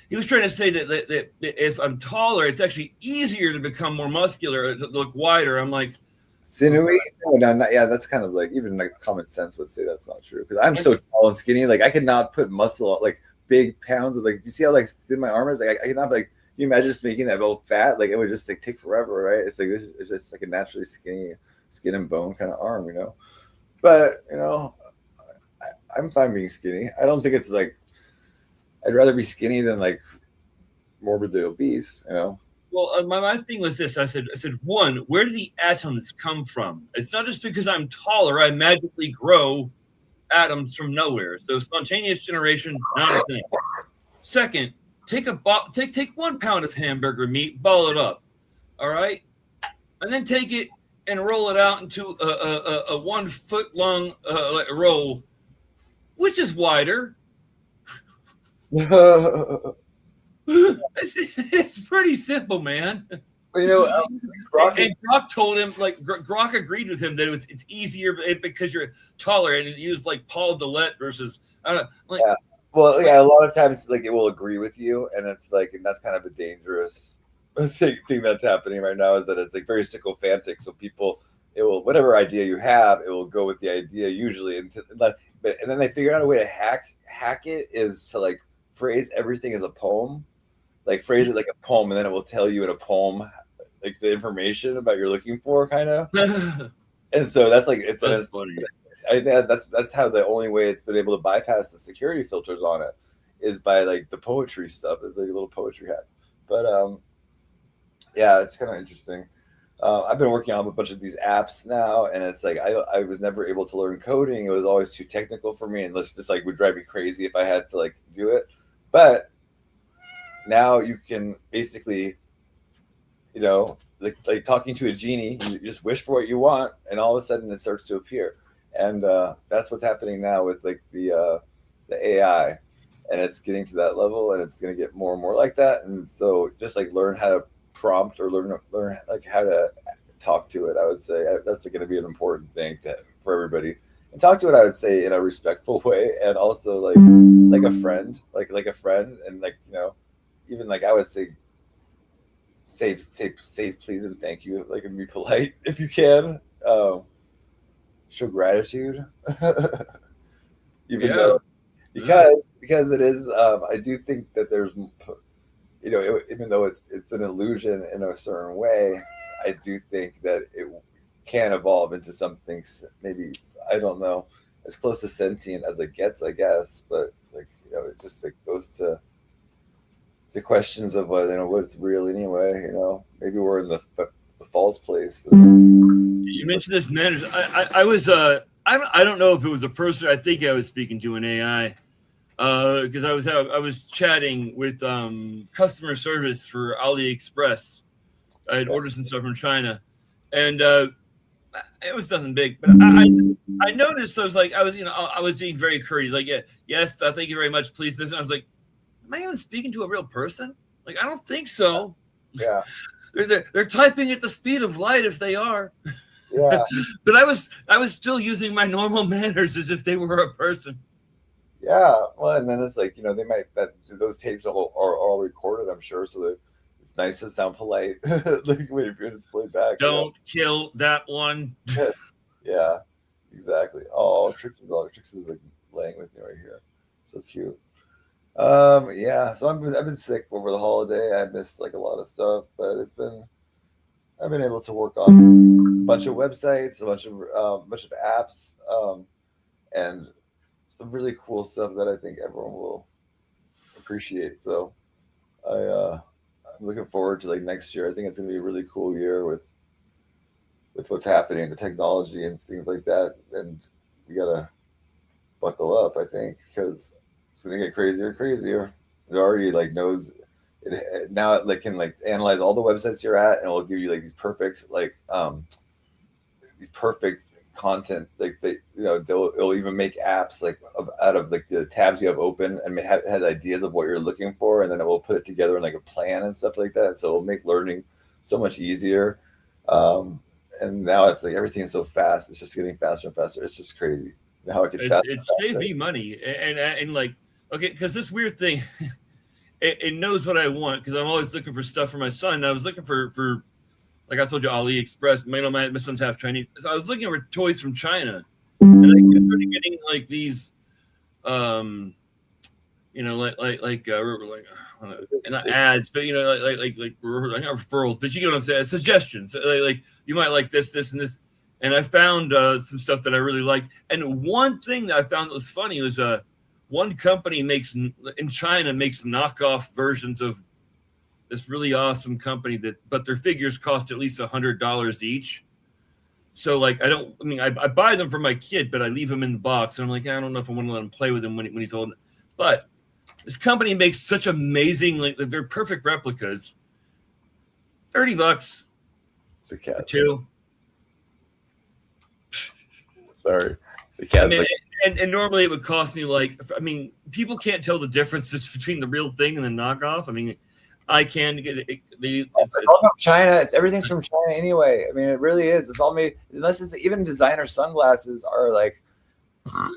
he was trying to say that if I'm taller, it's actually easier to become more muscular, to look wider. I'm like, sinewy. No, not, yeah, that's kind of like even like common sense would say that's not true because I'm so tall and skinny. Like I could not put muscle like big pounds of like. You see how like thin my arm is? Like I could not like. Can you imagine just making that all fat? Like it would just like take forever, right? It's like this is just like a naturally skinny skin and bone kind of arm, you know. But you know, I'm fine being skinny. I don't think it's like I'd rather be skinny than like morbidly obese, you know. well, my thing was this. I said, one, where do the atoms come from? It's not just because I'm taller, I magically grow atoms from nowhere. So spontaneous generation, not a thing. Second, take 1 pound of hamburger meat, ball it up, all right, and then take it and roll it out into a 1 foot long roll. Which is wider? It's pretty simple, man. You know, Grok And Grok told him, like, Grok agreed with him that it's easier because you're taller, and it used like Paul Dillette versus I don't know, like, yeah. Well, yeah, a lot of times like it will agree with you, and it's like, and that's kind of a dangerous thing that's happening right now is that it's like very sycophantic. So people, it will whatever idea you have, it will go with the idea usually, and then they figure out a way to hack it is to like phrase everything as a poem, like phrase it like a poem, and then it will tell you in a poem like the information about you're looking for, kind of. And so that's like it's funny. That's how the only way it's been able to bypass the security filters on it is by like the poetry stuff. It's like a little poetry hack. But yeah, it's kind of interesting. I've been working on a bunch of these apps now, and it's like I was never able to learn coding. It was always too technical for me, and let's just like would drive me crazy if I had to like do it. But now you can basically, you know, like talking to a genie, you just wish for what you want, and all of a sudden it starts to appear. And that's what's happening now with like the AI, and it's getting to that level, and it's going to get more and more like that. And so just like learn how to prompt or learn like how to talk to it. I would say that's going to be an important thing for everybody. And talk to it, I would say, in a respectful way, and also like a friend, like a friend, and like, you know, even like I would say please and thank you, like, and be polite if you can. Show gratitude, even though because it is. I do think that there's, you know, even though it's an illusion in a certain way, I do think that it can evolve into something maybe, I don't know, as close to sentient as it gets, I guess. But like, you know, it just like goes to the questions of what, you know, what's real anyway. You know, maybe we're in the false place. You mentioned this manners. I was I don't know if it was a person. I think I was speaking to an AI because I was chatting with customer service for AliExpress. I had ordered some stuff from China, and it was nothing big. But I noticed I was being very courteous. Like, yeah, yes, thank you very much. Please, this. And I was like, am I even speaking to a real person? Like, I don't think so. Yeah. They're typing at the speed of light if they are. Yeah. But I was still using my normal manners as if they were a person. Yeah. Well, and then it's like, you know, those tapes are all recorded, I'm sure, so that it's nice to sound polite. Like when it's played back. Don't kill that one. Yeah. Exactly. Oh, Trix is like laying with me right here. So cute. Yeah, so I've been sick over the holiday. I missed like a lot of stuff, but I've been able to work on a bunch of websites, a bunch of apps, and some really cool stuff that I think everyone will appreciate. So I'm looking forward to like next year. I think it's gonna be a really cool year with what's happening, the technology and things like that. And we gotta buckle up, I think, because it's gonna get crazier and crazier. It already like knows it now. It like can like analyze all the websites you're at, and it will give you like these perfect content. Like it'll even make apps like out of like the tabs you have open, and has ideas of what you're looking for, and then it will put it together in like a plan and stuff like that. So it'll make learning so much easier. And now it's like everything's so fast. It's just getting faster and faster. It's just crazy how it gets faster. It saved me money, and like, okay, because this weird thing, it knows what I want, because I'm always looking for stuff for my son. I was looking for like I told you, AliExpress. My son's half Chinese, so I was looking for toys from China, and I started getting like these, you know, like not ads, but you know, like not referrals, but you get what I'm saying, suggestions. Like you might like this, and this. And I found some stuff that I really liked. And one thing that I found that was funny was one company in China makes knockoff versions of this really awesome company but their figures cost at least $100 each. So like I buy them for my kid, but I leave them in the box, and I'm like, I don't know if I want to let him play with them when he's old. But this company makes such amazing, like they're perfect replicas. $30. It's a cat. Two. Sorry. The cat. I mean, and normally it would cost me like, I mean, people can't tell the difference between the real thing and the knockoff. I mean, I can get it. It's all from China. It's everything's from China anyway. I mean, it really is. It's all made, unless it's even designer sunglasses are like,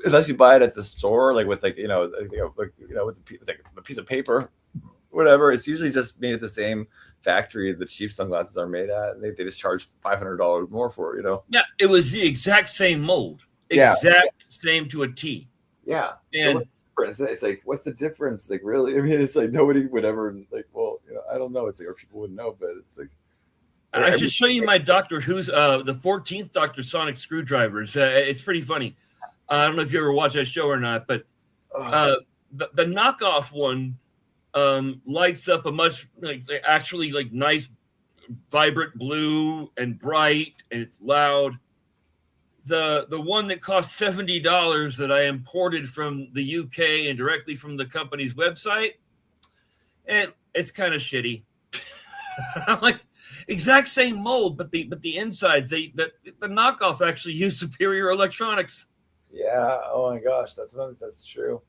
unless you buy it at the store, like with like with a piece of paper, whatever. It's usually just made at the same factory the cheap sunglasses are made at, and they just charge $500 more for it, you know. Yeah, it was the exact same mold, same to a T. Yeah, and so it's like, what's the difference? Like, really? I mean, it's like nobody would ever like. Well, you know, I don't know. It's like, or people wouldn't know, but it's like. I should show you my Doctor Who's the 14th Doctor Sonic screwdrivers. It's pretty funny. I don't know if you ever watched that show or not, but the knockoff one lights up a much actually like nice vibrant blue and bright, and it's loud. The one that cost $70 that I imported from the UK and directly from the company's website, and it's kind of shitty. I'm like, exact same mold, but the insides, the knockoff actually used superior electronics. Yeah. Oh my gosh, that's true.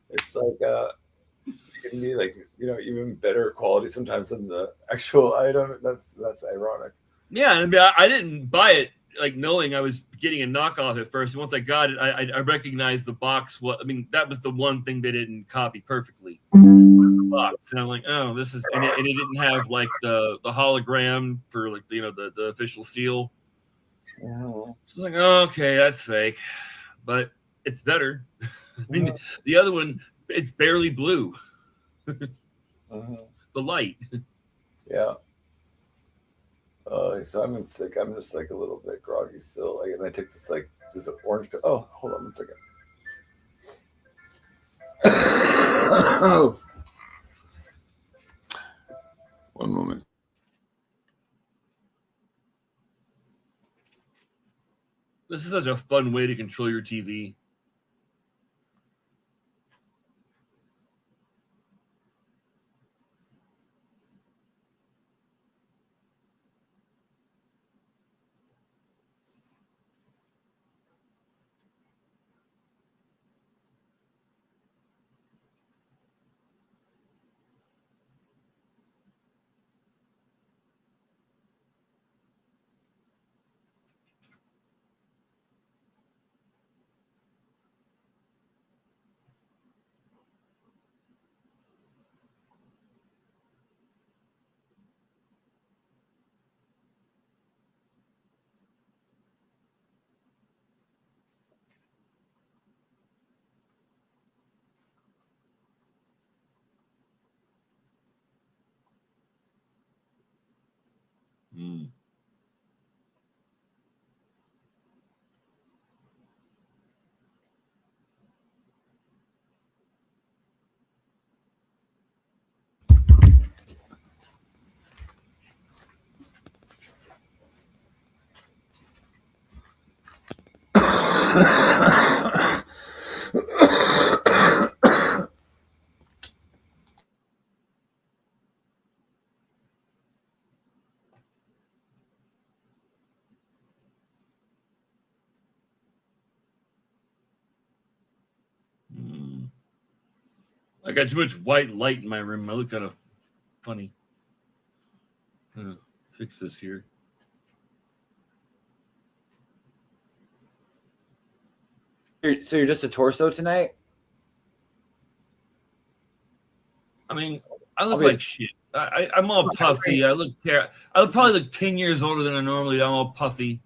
It's like it can be like, you know, even better quality sometimes than the actual item. That's ironic. Yeah, I mean, I didn't buy it like knowing I was getting a knockoff at first. Once I got it, I recognized the box. I mean, that was the one thing they didn't copy perfectly. The box, and I'm like, oh, this is, and it didn't have like the hologram for like the official seal. Yeah. So I was like, oh, okay, that's fake, but it's better. I mean, the other one, it's barely blue. The light. Yeah. So I'm sick. I'm just like a little bit groggy still. Like, and I took this orange pill. Oh, hold on 1 second. Oh. 1 moment. This is such a fun way to control your TV. I got too much white light in my room. I look kind of funny. Fix this here. So you're just a torso tonight? I mean, I look Obvious- like shit. I'm all puffy. I would probably look 10 years older than I normally do. I'm all puffy.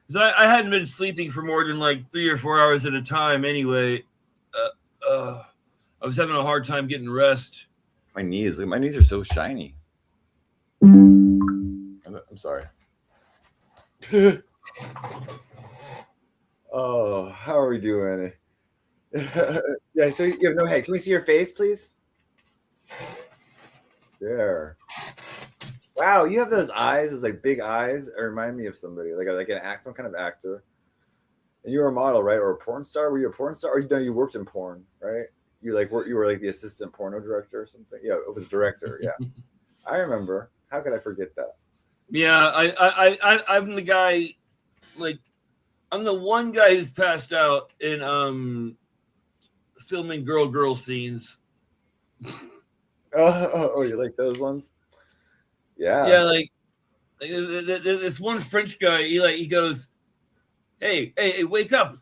Because I hadn't been sleeping for more than like 3 or 4 hours at a time anyway. I was having a hard time getting rest. My knees are so shiny. I'm sorry. Oh, how are we doing? Yeah, so you have no head. Can we see your face, please? There. Wow, you have those eyes, those like big eyes. It remind me of somebody, some kind of actor. And you were a model, right? Or a porn star? Were you a porn star? Or you worked in porn, right? You were like the assistant porno director or something. Yeah, it was director. Yeah, I remember. How could I forget that? Yeah, I'm the guy. Like, I'm the one guy who's passed out in filming girl scenes. Oh, you like those ones? Yeah. Yeah, like this one French guy. He goes, hey, wake up!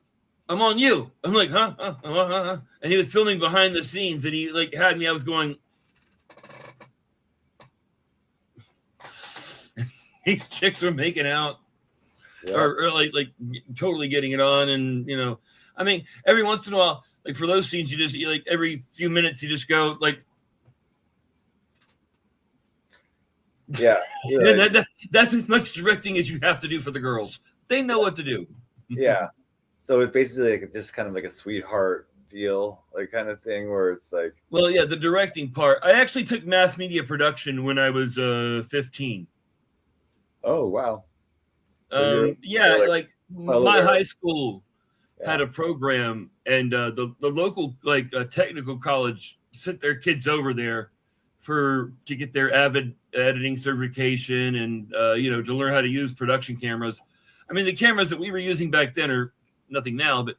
I'm on you. I'm like, huh? And he was filming behind the scenes, and he like had me. I was going. These chicks were making out, Yeah. or like totally getting it on, and I mean, every once in a while, like for those scenes, you like every few minutes you just go like. Yeah. That's as much directing as you have to do for the girls. They know what to do. Yeah. So it's basically like just kind of like a sweetheart deal, like kind of thing where it's like. Well, yeah, the directing part. I actually took mass media production when I was 15. Oh wow. Yeah, like my there. high school Yeah. had a program, and the local technical college sent their kids over there to get their Avid editing certification and to learn how to use production cameras. I mean, the cameras that we were using back then are nothing now, but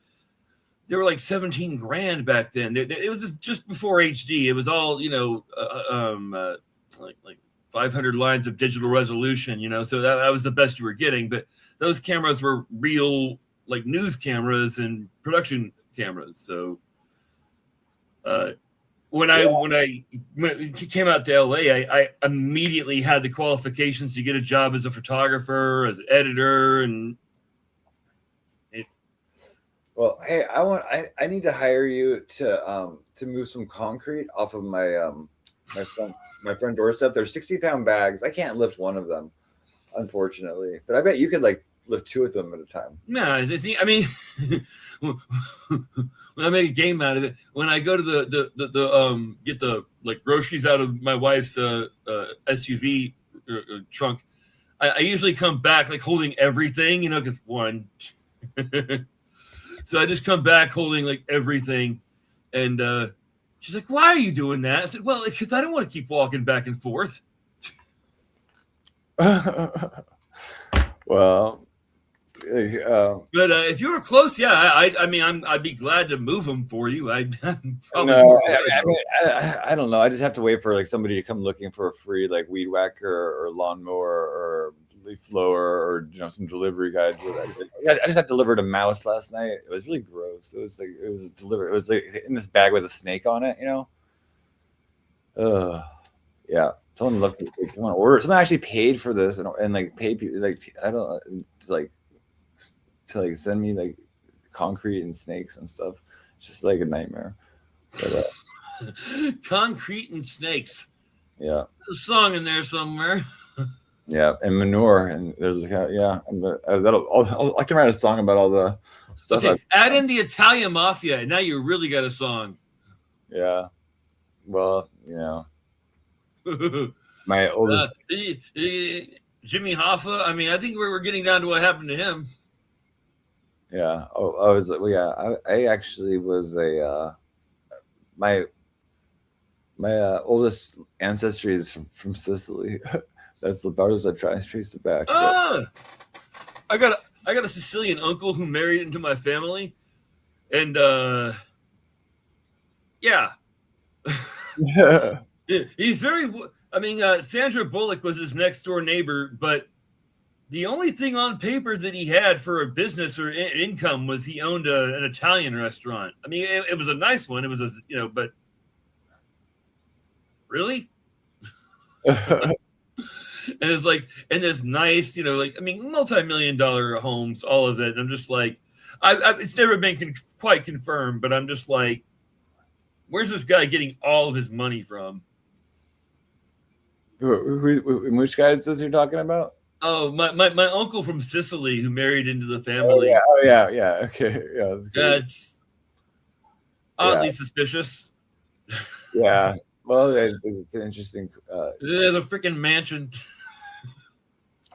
they were like 17 grand back then. It was just before HD. It was all like 500 lines of digital resolution, so that was the best you were getting. But those cameras were real like news cameras and production cameras. So when I came out to LA, I immediately had the qualifications to get a job as a photographer, as an editor, and Well, hey, I need to hire you to move some concrete off of my front doorstep. They're 60-pound bags. I can't lift one of them, unfortunately. But I bet you could like lift two of them at a time. no, I mean, when I make a game out of it, when I go to the get the like groceries out of my wife's SUV trunk, I usually come back like holding everything, because one. So I just come back holding like everything, and she's like, "Why are you doing that?" I said, "Well, because I don't want to keep walking back and forth." Well, But if you were close, yeah, I'd be glad to move them for you. I'd probably no, I don't know. I just have to wait for like somebody to come looking for a free like weed whacker or lawnmower or leaf blower or some delivery guy. I just had delivered a mouse last night. It was really gross. It was delivered. It was like in this bag with a snake on it. Yeah. Someone looked at someone ordered. Someone actually paid for this and like paid people like I don't to send me like concrete and snakes and stuff. It's just like a nightmare. But, concrete and snakes. Yeah. There's a song in there somewhere. Yeah, and manure, and there's I can write a song about all the stuff. Okay, add in the Italian Mafia, and now you really got a song. Yeah. Well, my oldest. Jimmy Hoffa. I mean, I think we're getting down to what happened to him. Yeah. Oh, I was. Well, yeah. I actually was my oldest ancestry is from Sicily. That's the bars I try to trace it back. I got a Sicilian uncle who married into my family, and yeah. He's very. I mean, Sandra Bullock was his next door neighbor, but The only thing on paper that he had for a business or income was he owned an Italian restaurant. I mean, it was a nice one. It was but really. And it's like, and this nice, multi-million-dollar homes, all of it. And I'm just like, it's never been quite confirmed, but I'm just like, where's this guy getting all of his money from? Which guy is this you're talking about? Oh, my uncle from Sicily who married into the family. Oh yeah. Okay, yeah. That's oddly suspicious. Yeah. Well, it's an interesting. There's a freaking mansion.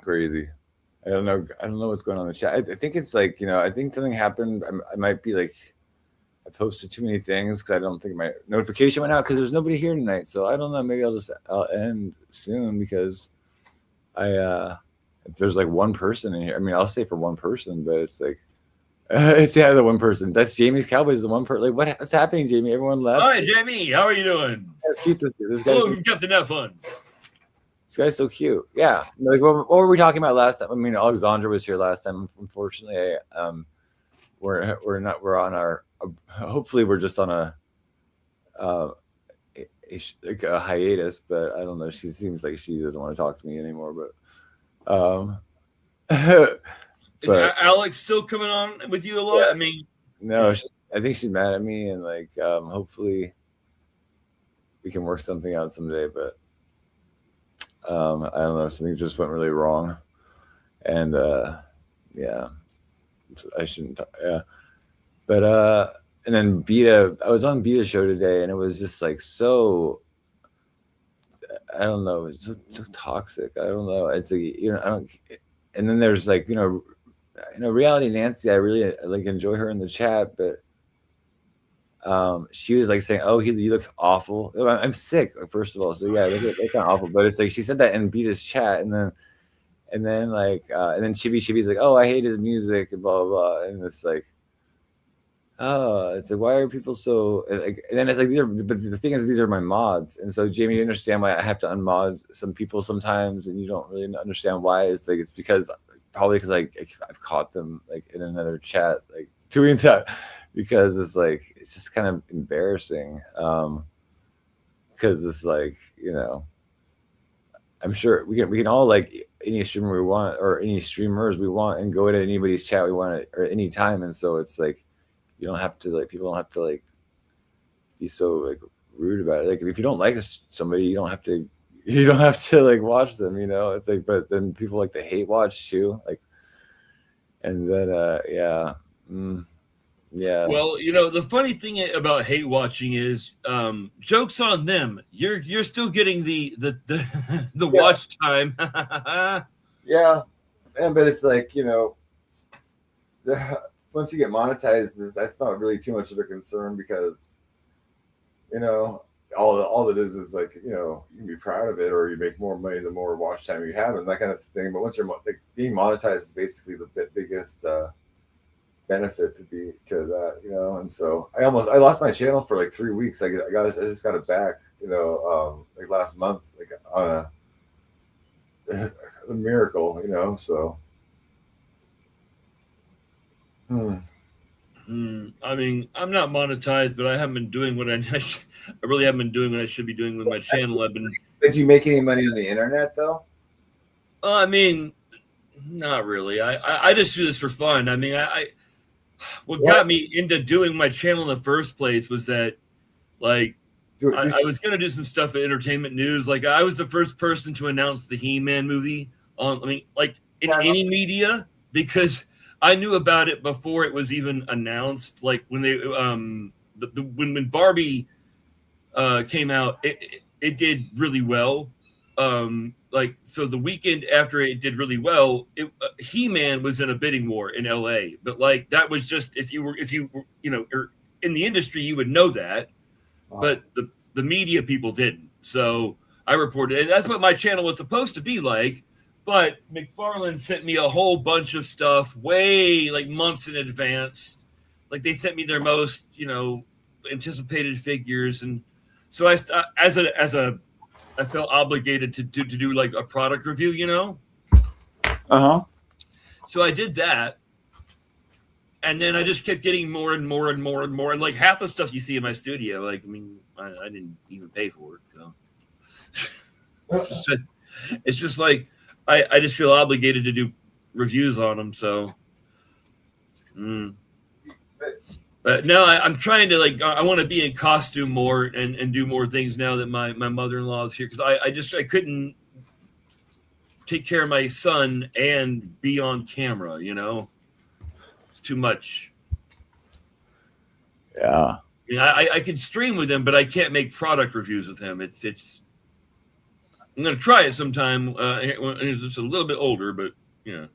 Crazy. I don't know what's going on in the chat. I think it's like, I think something happened. I might be like, I posted too many things because I don't think my notification went out because there's nobody here tonight. So I don't know. Maybe I'll end soon because if there's like one person in here, I mean, I'll say for one person, but it's like, it's the one person. That's Jamie's Cowboys, the one person. Like, what's happening, Jamie? Everyone left. Hi, Jamie. How are you doing? Cute this guy. Oh, Captain Have Fun. This guy's so cute. Yeah. Like, what were we talking about last time? I mean, Alexandra was here last time. Unfortunately, we're not. We're on our. Hopefully, we're just on a hiatus. But I don't know. She seems like she doesn't want to talk to me anymore. But Is Alex still coming on with you a lot? Yeah. I mean, no, I think she's mad at me, and like, hopefully, we can work something out someday. But I don't know. Something just went really wrong, and yeah, I shouldn't. Yeah, but and then I was on Beta's show today, and it was just like so. I don't know. It's so toxic. I don't know. It's like I don't. And then there's like Reality Nancy. I really like enjoy her in the chat, but she was like saying, "Oh, you look awful." I'm sick, first of all. So yeah, they look kind of awful. But it's like she said that in Beta's chat, and then Chibi's like, "Oh, I hate his music," and blah blah blah. And it's like, oh, it's like, why are people so like? And then it's like, but the thing is, these are my mods, and so Jamie, you understand why I have to unmod some people sometimes, and you don't really understand why. It's like it's probably because I've caught them like in another chat like doing that because it's just kind of embarrassing because it's like I'm sure we can all like any streamer we want or any streamers we want and go to anybody's chat we want or any time, and so it's like. You don't have to people don't have to be so rude about it. Like if you don't like somebody, you don't have to watch them. It's like, but then people like to hate watch too. Like, and then yeah. Well, the funny thing about hate watching is jokes on them. You're still getting the watch time. Yeah, but it's like once you get monetized, that's not really too much of a concern because, all it is like, you can be proud of it or you make more money the more watch time you have and that kind of thing. But once you're being monetized is basically the biggest benefit to that, And so I lost my channel for like 3 weeks. I just got it back, like last month, like on a miracle, so. I mean, I'm not monetized, but I haven't been doing what I really haven't been doing what I should be doing with my channel. Did you make any money on the internet though? I mean, not really. I just do this for fun. I mean, what got me into doing my channel in the first place was that, like, I was gonna do some stuff at Entertainment News. Like, I was the first person to announce the He-Man movie in any media because. I knew about it before it was even announced. Like when they when Barbie came out, it did really well. So the weekend after it did really well, He-Man was in a bidding war in LA. But like that was just if you were in the industry, you would know that. Wow. But the media people didn't. So I reported, and that's what my channel was supposed to be like. But McFarlane sent me a whole bunch of stuff way months in advance. Like they sent me their most, anticipated figures. And so I felt obligated to do like a product review, Uh-huh. So I did that. And then I just kept getting more and more and more and more. And like half the stuff you see in my studio, like, I mean, I didn't even pay for it. So it's just like, I just feel obligated to do reviews on them. So, but no, I'm trying to like, I want to be in costume more and do more things now that my mother-in-law is here. Cause I couldn't take care of my son and be on camera, you know? Too much. Yeah. I could stream with him, but I can't make product reviews with him. It's. I'm gonna try it sometime when he's just a little bit older, but yeah.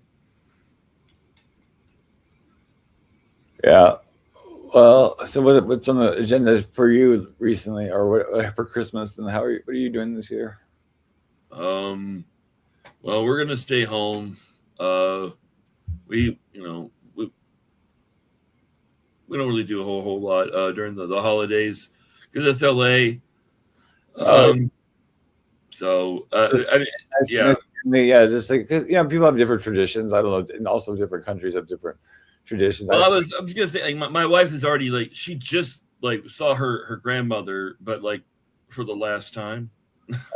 Yeah. Well, so what's on the agenda for you recently, or what for Christmas, and what are you doing this year? Well, we're gonna stay home. We don't really do a whole lot during the holidays because it's LA. So I mean, yeah, just like, cause, people have different traditions. I don't know, and also different countries have different traditions. Well, I was gonna say, like, my wife is already like, she just like saw her grandmother, but like for the last time.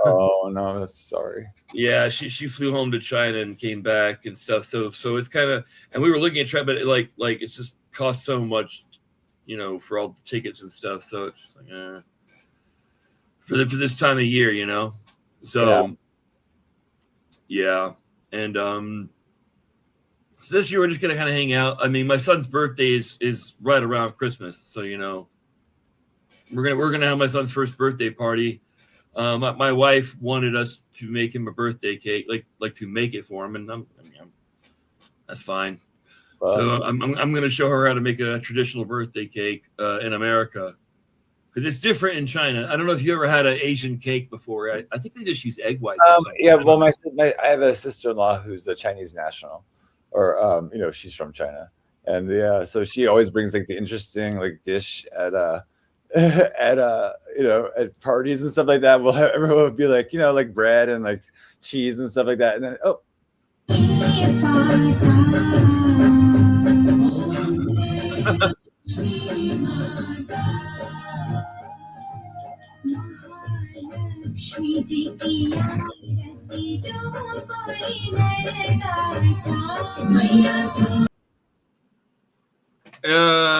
Oh no, that's sorry. Yeah, she flew home to China and came back and stuff. So it's kind of, and we were looking at trying, but like it's just cost so much, for all the tickets and stuff. So it's just like, for this time of year, So yeah. And so this year we're just gonna kind of hang out. I mean, my son's birthday is right around Christmas, so we're gonna have my son's first birthday party. My wife wanted us to make him a birthday cake, like to make it for him, and that's fine. So I'm going to show her how to make a traditional birthday cake in America, because it's different in China. I don't know if you ever had an Asian cake before. I think they just use egg whites. Yeah, well, I have a sister-in-law who's a Chinese national, or she's from China, and yeah, so she always brings like the interesting like dish at at parties and stuff like that. Everyone will be like, like bread and like cheese and stuff like that, and then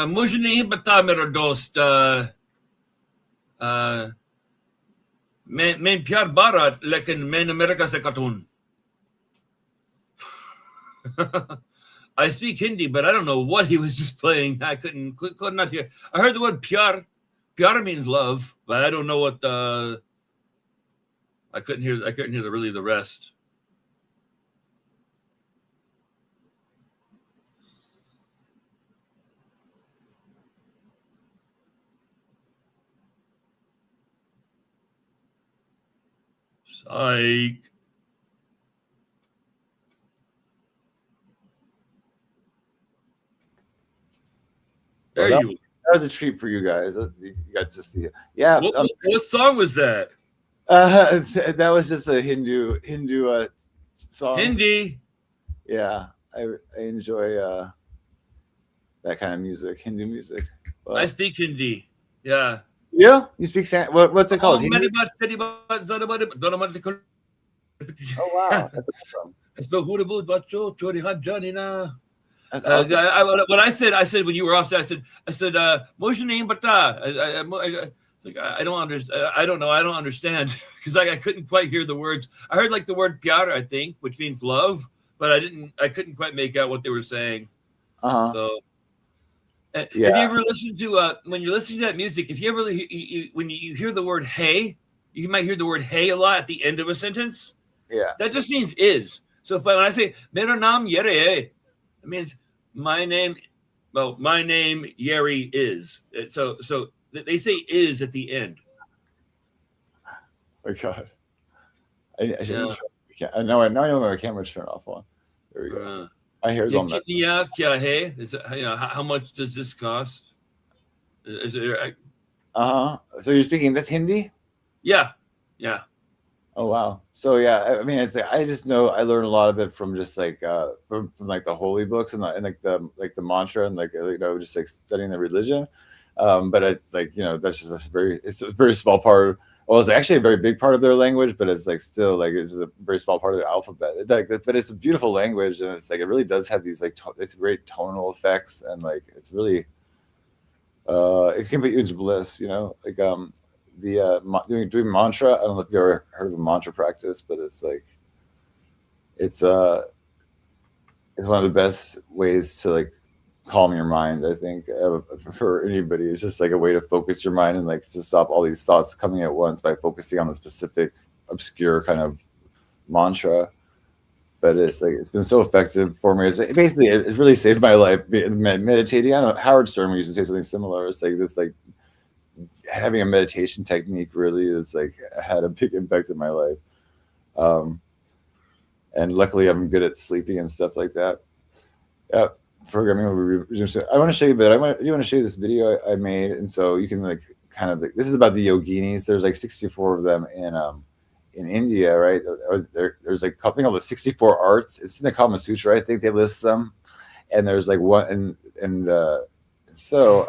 मुझे नहीं पता मेरा दोस्त मैं प्यार भारत लेकिन मैं America से cartoon. I speak Hindi, but I don't know what he was just playing. I could not hear. I heard the word pyar. Pyar means love, but I don't know what the. I couldn't hear the rest. Psych. There you. That was a treat for you guys. You got to see it. Yeah. What song was that? That was just a Hindu song. Hindi. Yeah, I enjoy that kind of music, Hindu music. But, I speak Hindi. Yeah. Yeah, you speak what's it called? Oh wow, that's awesome. I spoke what I said when you were off, I said, what's your name? But it's like, I don't understand. I don't know. I don't understand because I couldn't quite hear the words. I heard like the word pyar, I think, which means love, but I couldn't quite make out what they were saying. So have you ever listened to when you're listening to that music, if you ever when you hear the word hey, you might hear the word hey a lot at the end of a sentence. Yeah. That just means is. So when I say mera naam Yeri, it means my name Yeri is. So they say is at the end. Oh God. I know I know my camera's turned off on. There we go. I hear them. How much does this cost? So you're speaking that's Hindi? Yeah. Oh wow. So yeah, I mean, it's like I just know I learned a lot of it from just like from like the holy books and like the mantra and like just like studying the religion. But it's like that's just it's a very small part. Well, it's actually a very big part of their language, but it's like still like it's a very small part of the alphabet. But it's a beautiful language, and it's like it really does have these like it's great tonal effects, and like it's really it can be huge bliss, like doing mantra. I don't know if you've ever heard of a mantra practice, but it's like it's one of the best ways to like calm your mind. I think for anybody, it's just like a way to focus your mind and like to stop all these thoughts coming at once by focusing on a specific obscure kind of mantra. But it's like it's been so effective for me. It's really saved my life. Meditating. I don't know. Howard Stern used to say something similar. It's like this like having a meditation technique really is like had a big impact in my life. And luckily I'm good at sleeping and stuff like that. Yeah. Programming. I want to show you, but you want to show you this video I made, and so you can like kind of this is about the yoginis. There's like 64 of them in India, right? There's like a thing called the 64 arts. It's in the Kama Sutra. I think they list them, and there's like one and so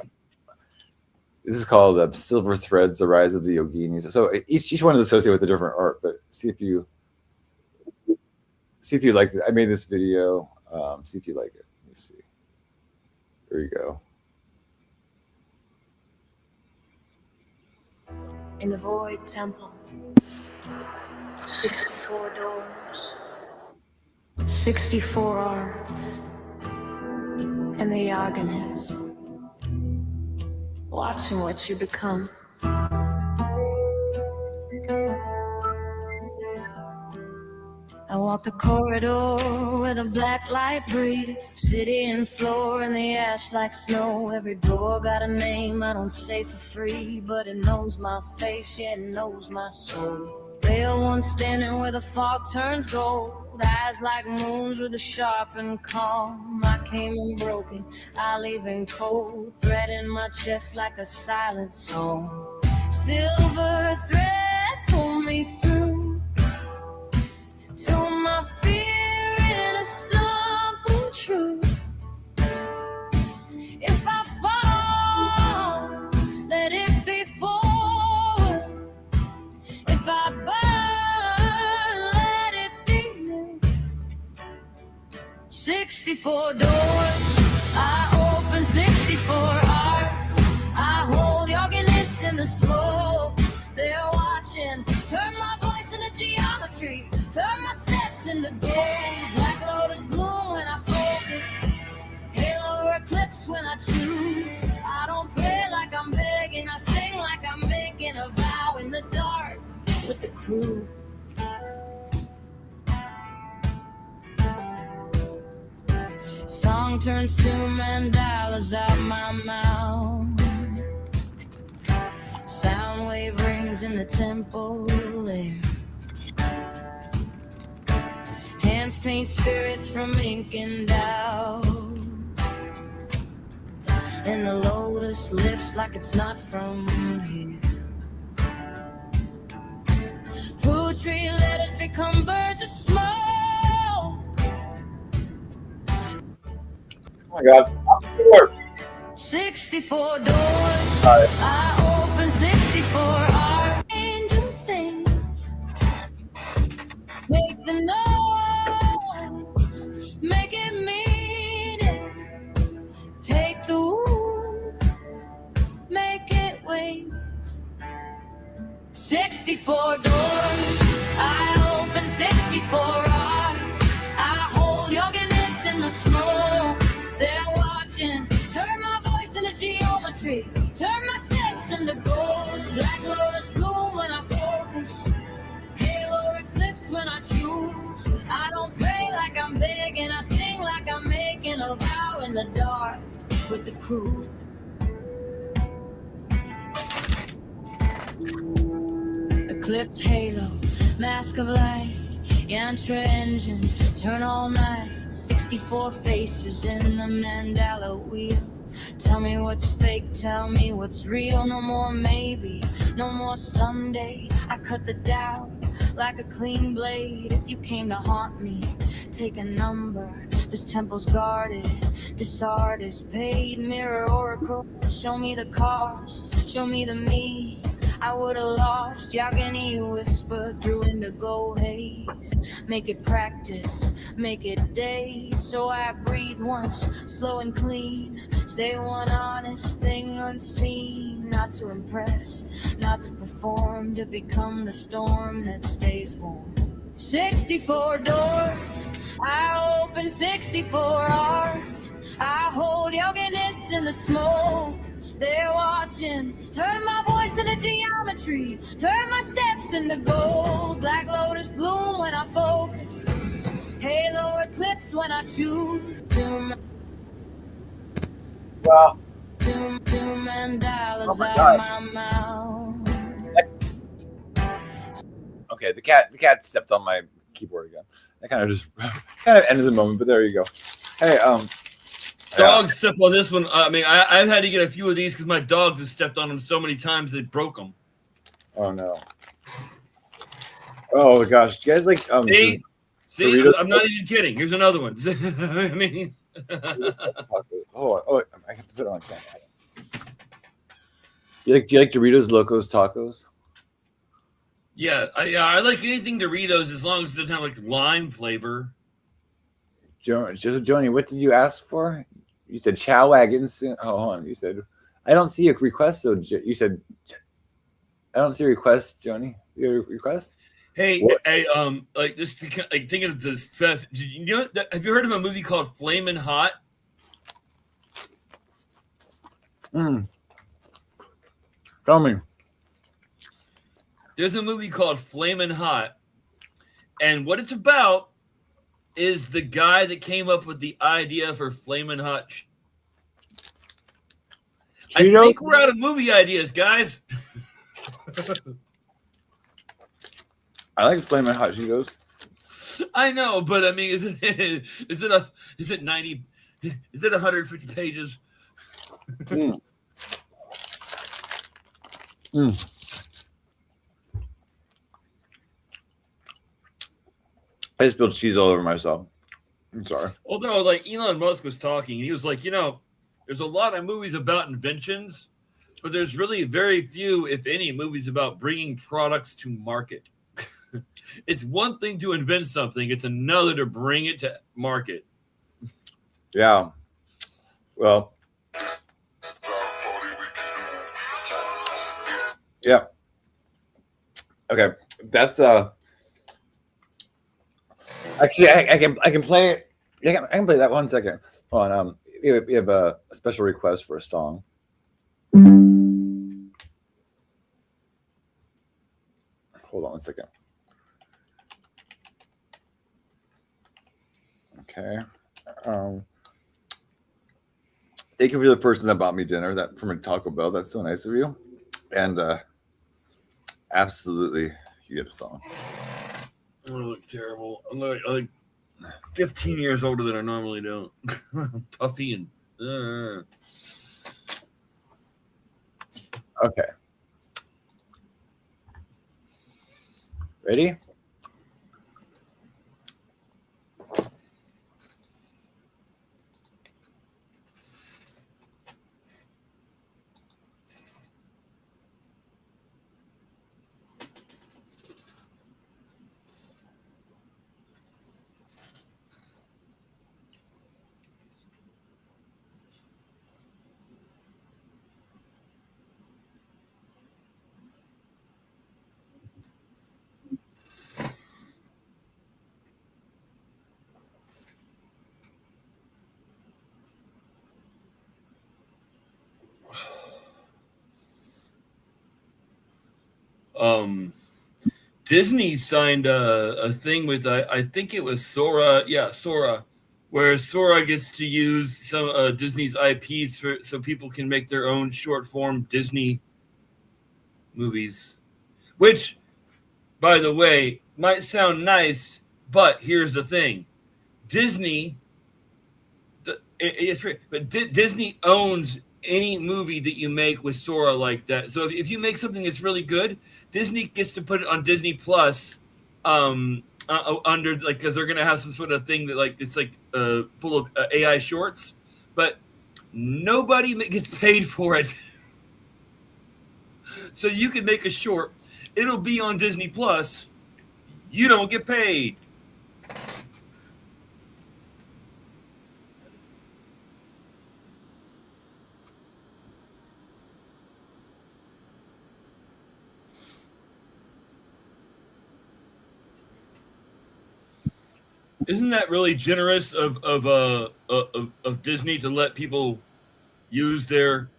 this is called Silver Threads: The Rise of the Yoginis. So each one is associated with a different art, but see if you like it. I made this video. See if you like it. Let me see. There you go. In the void temple, 64 doors, 64 arts, and the Yoginis, watching what you become. I walk the corridor where the black light breathes, obsidian floor and the ash like snow. Every door got a name I don't say for free, but it knows my face, yeah, it knows my soul. Pale one standing where the fog turns gold, eyes like moons with a sharp and calm. I came in broken, I leave in cold, thread in my chest like a silent song. Silver thread pull me through to my fear into something true. If I fall, let it be forward. If I burn, let it be new. 64 doors, I open 64 hearts. I hold yoginis in the smoke. They're watching, turn my voice into geometry, turn my steps into gold. Black lotus bloom when I focus, halo eclipse when I choose. I don't pray like I'm begging, I sing like I'm making a vow in the dark with the crew. Song turns to mandalas out my mouth. Sound wave rings in the temple air. Hands paint spirits from ink and doubt. And the lotus lips like it's not from here. Poetry letters become birds of smoke. Oh my God. 64 doors, I open 64 archangel things. Make the noise, make it mean it. Take the wound, make it wings. 64 doors, I open 64 hearts. I hold yoginis in the smoke. They're watching, turn my voice into geometry, turn my steps into gold. Black lotus bloom when I focus, halo eclipse when I choose. I don't pray like I'm begging, I sing like I'm making a vow in the dark with the crew. Eclipse halo, mask of light, yantra engine, turn all night. 64 faces in the mandala wheel, Tell me what's fake, tell me what's real. No more maybe, no more someday. I cut the doubt like a clean blade. If you came to haunt me, take a number. This temple's guarded, this artist paid. Mirror oracle, show me the cost, show me the me I would've lost. Yagani whisper through indigo haze. Make it practice, make it days. So I breathe once, slow and clean. Say one honest thing unseen. Not to impress, not to perform. To become the storm that stays warm. 64 doors, I open 64 hearts. I hold yoginess in the smoke. They're watching, turn my voice into geometry, turn my steps into gold. Black lotus bloom when I focus, halo eclipse when I choose. Well, Two mandalas Oh my out God. my mouth. okay, the cat stepped on my keyboard again. That kind of ended the moment, but there you go. Hey, Dogs step on this one. I mean, I've had to get a few of these because my dogs have stepped on them so many times they broke them. oh no. Oh gosh, you guys like See, Doritos? I'm not even kidding. Here's another one. I mean, oh, I have to put it on camera. Do you like Doritos Locos Tacos? yeah, I like anything Doritos as long as it doesn't have like lime flavor. Joni, what did you ask for? You said chow wagons. Oh, hold on. You said I don't see a request. So you said I don't see a request, Joni. Your request? Hey, What? hey, like just like thinking of this. Have you heard of a movie called Flamin' Hot? Tell me. There's a movie called Flamin' Hot, and what it's about is the guy that came up with the idea for Flamin' Hot. I Cheeto? think we're out of movie ideas, guys. I like Flamin' Hot Cheetos. I know, but I mean, is it 90? Is it 150 pages? I just spilled cheese all over myself. I'm sorry. Although, like Elon Musk was talking, and he was like, there's a lot of movies about inventions, but there's really very few, if any, movies about bringing products to market. It's one thing to invent something; it's another to bring it to market. Yeah. Well. Yeah. Okay. That's actually I can play it. I can play that 1 second. Hold on. We have a special request for a song. Hold on 1 second. Okay. Thank you for the person that bought me dinner that from a Taco Bell. That's so nice of you. And absolutely, you get a song. I look terrible. I'm like 15 years older than I normally do. I'm puffy and. Okay. Ready? Disney signed a thing with I think it was Sora, Sora, where Sora gets to use some Disney's IPs so people can make their own short form Disney movies, which, by the way, might sound nice, but here's the thing: Disney, it's free, but Disney owns any movie that you make with Sora like that. So if you make something that's really good, Disney gets to put it on Disney Plus, under like because they're gonna have some sort of thing that like it's like full of AI shorts, but nobody gets paid for it. So you can make a short, it'll be on Disney Plus. You don't get paid. Isn't that really generous of Disney to let people use their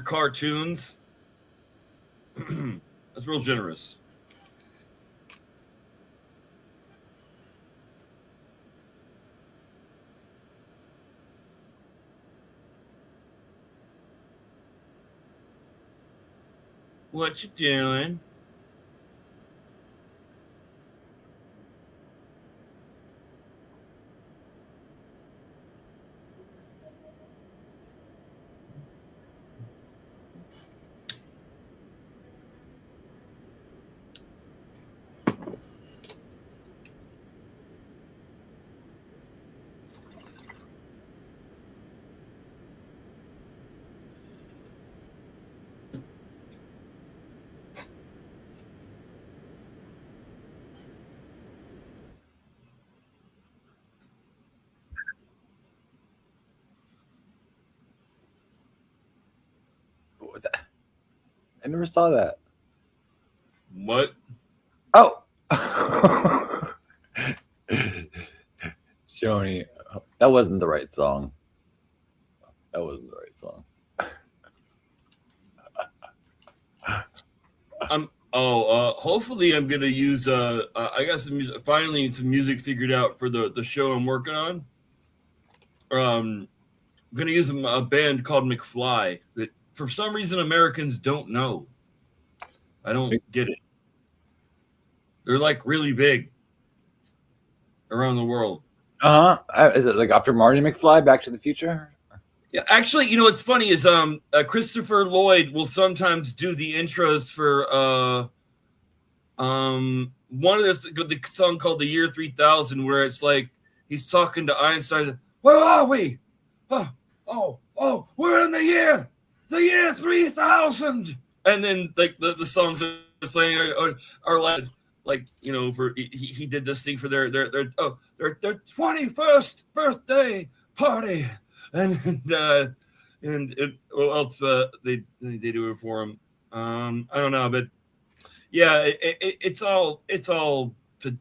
cartoons? That's real generous. What you doing? I never saw that. What? Oh. Joni, that wasn't the right song. That wasn't the right song. Hopefully I'm gonna use I got some music, finally some music figured out for the show I'm working on. I'm gonna use a band called McFly that for some reason Americans don't know. I don't get it. They're like really big around the world. Is it like after Marty McFly, Back to the Future? Yeah, actually, you know what's funny is Christopher Lloyd will sometimes do the intros for one of the song called "The Year 3000," where it's like he's talking to Einstein. Where are we? Oh, we're in the year 3000, and then like the songs are playing are like you know for he did this thing for their 21st birthday party. And what else they do it for him? I don't know, but yeah, it's all to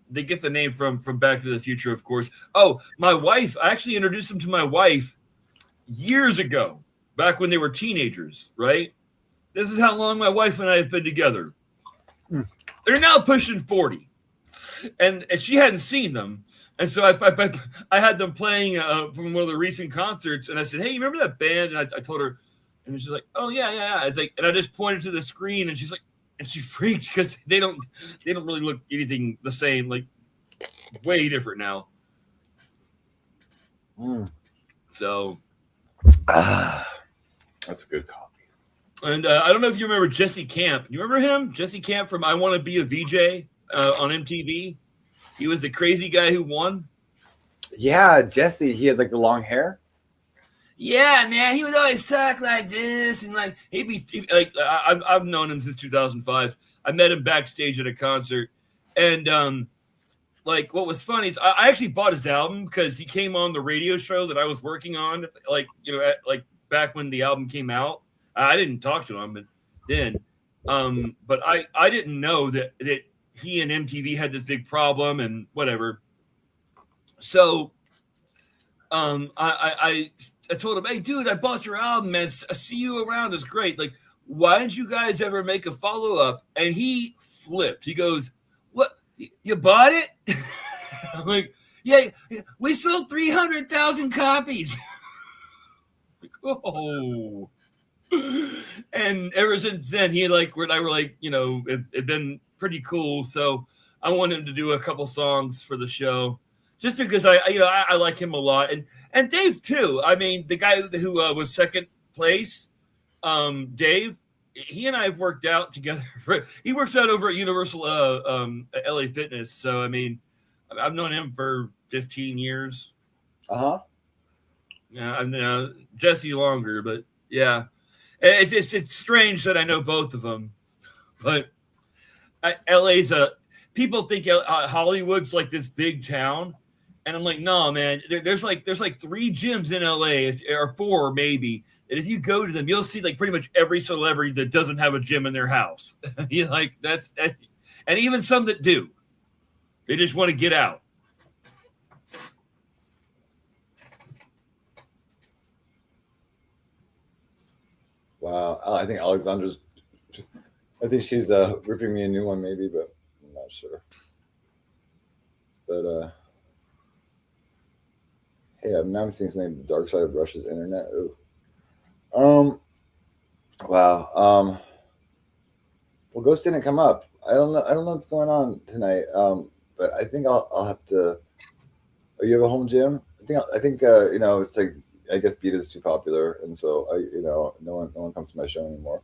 they get the name from Back to the Future, of course. Oh, my wife, I actually introduced him to my wife years ago, back when they were teenagers, right? This is how long my wife and I have been together. They're now pushing 40, and she hadn't seen them. And so I had them playing from one of the recent concerts, and I said, "Hey, you remember that band?" And I told her, and she's like, "Oh yeah." I was like, and I just pointed to the screen, and she's like, and she freaked because they don't really look anything the same, like way different now. So, that's a good copy. And I don't know if you remember Jesse Camp. You remember him, Jesse Camp from I Want to Be a VJ on MTV. He was the crazy guy who won. Yeah, Jesse. He had like the long hair. Yeah, man. He would always talk like this, and like he'd be like I've known him since 2005. I met him backstage at a concert, and like what was funny is I actually bought his album because he came on the radio show that I was working on, like you know, like back when the album came out. I didn't talk to him, but then, but I didn't know that he and MTV had this big problem and whatever. So I told him, "Hey, dude, I bought your album, man. See You Around is great. Like, why didn't you guys ever make a follow-up?" And he flipped. He goes, "What? You bought it?" I'm like, "Yeah, we sold 300,000 copies." Like, oh. And ever since then, he and I were like, you know, it'd been pretty cool. So I wanted him to do a couple songs for the show, just because I like him a lot, and Dave too. I mean, the guy who was second place, Dave, he and I have worked out together. He works out over at Universal LA Fitness. So, I mean, I've known him for 15 years. Uh-huh. Yeah, I've known Jesse longer, but yeah. It's strange that I know both of them. But LA's people think Hollywood's like this big town. And I'm like, no, man, there's like 3 gyms in LA, or 4 maybe. And if you go to them, you'll see like pretty much every celebrity that doesn't have a gym in their house. You like and even some that do. They just want to get out. Wow. I think she's ripping me a new one maybe, but I'm not sure. But hey, now I'm seeing something, Dark Side of Russia's internet. Ooh. Wow. Well, Ghost didn't come up. I don't know what's going on tonight. But I think I'll have to. Oh, you have a home gym? I think it's like, I guess Beat is too popular, and so no one comes to my show anymore.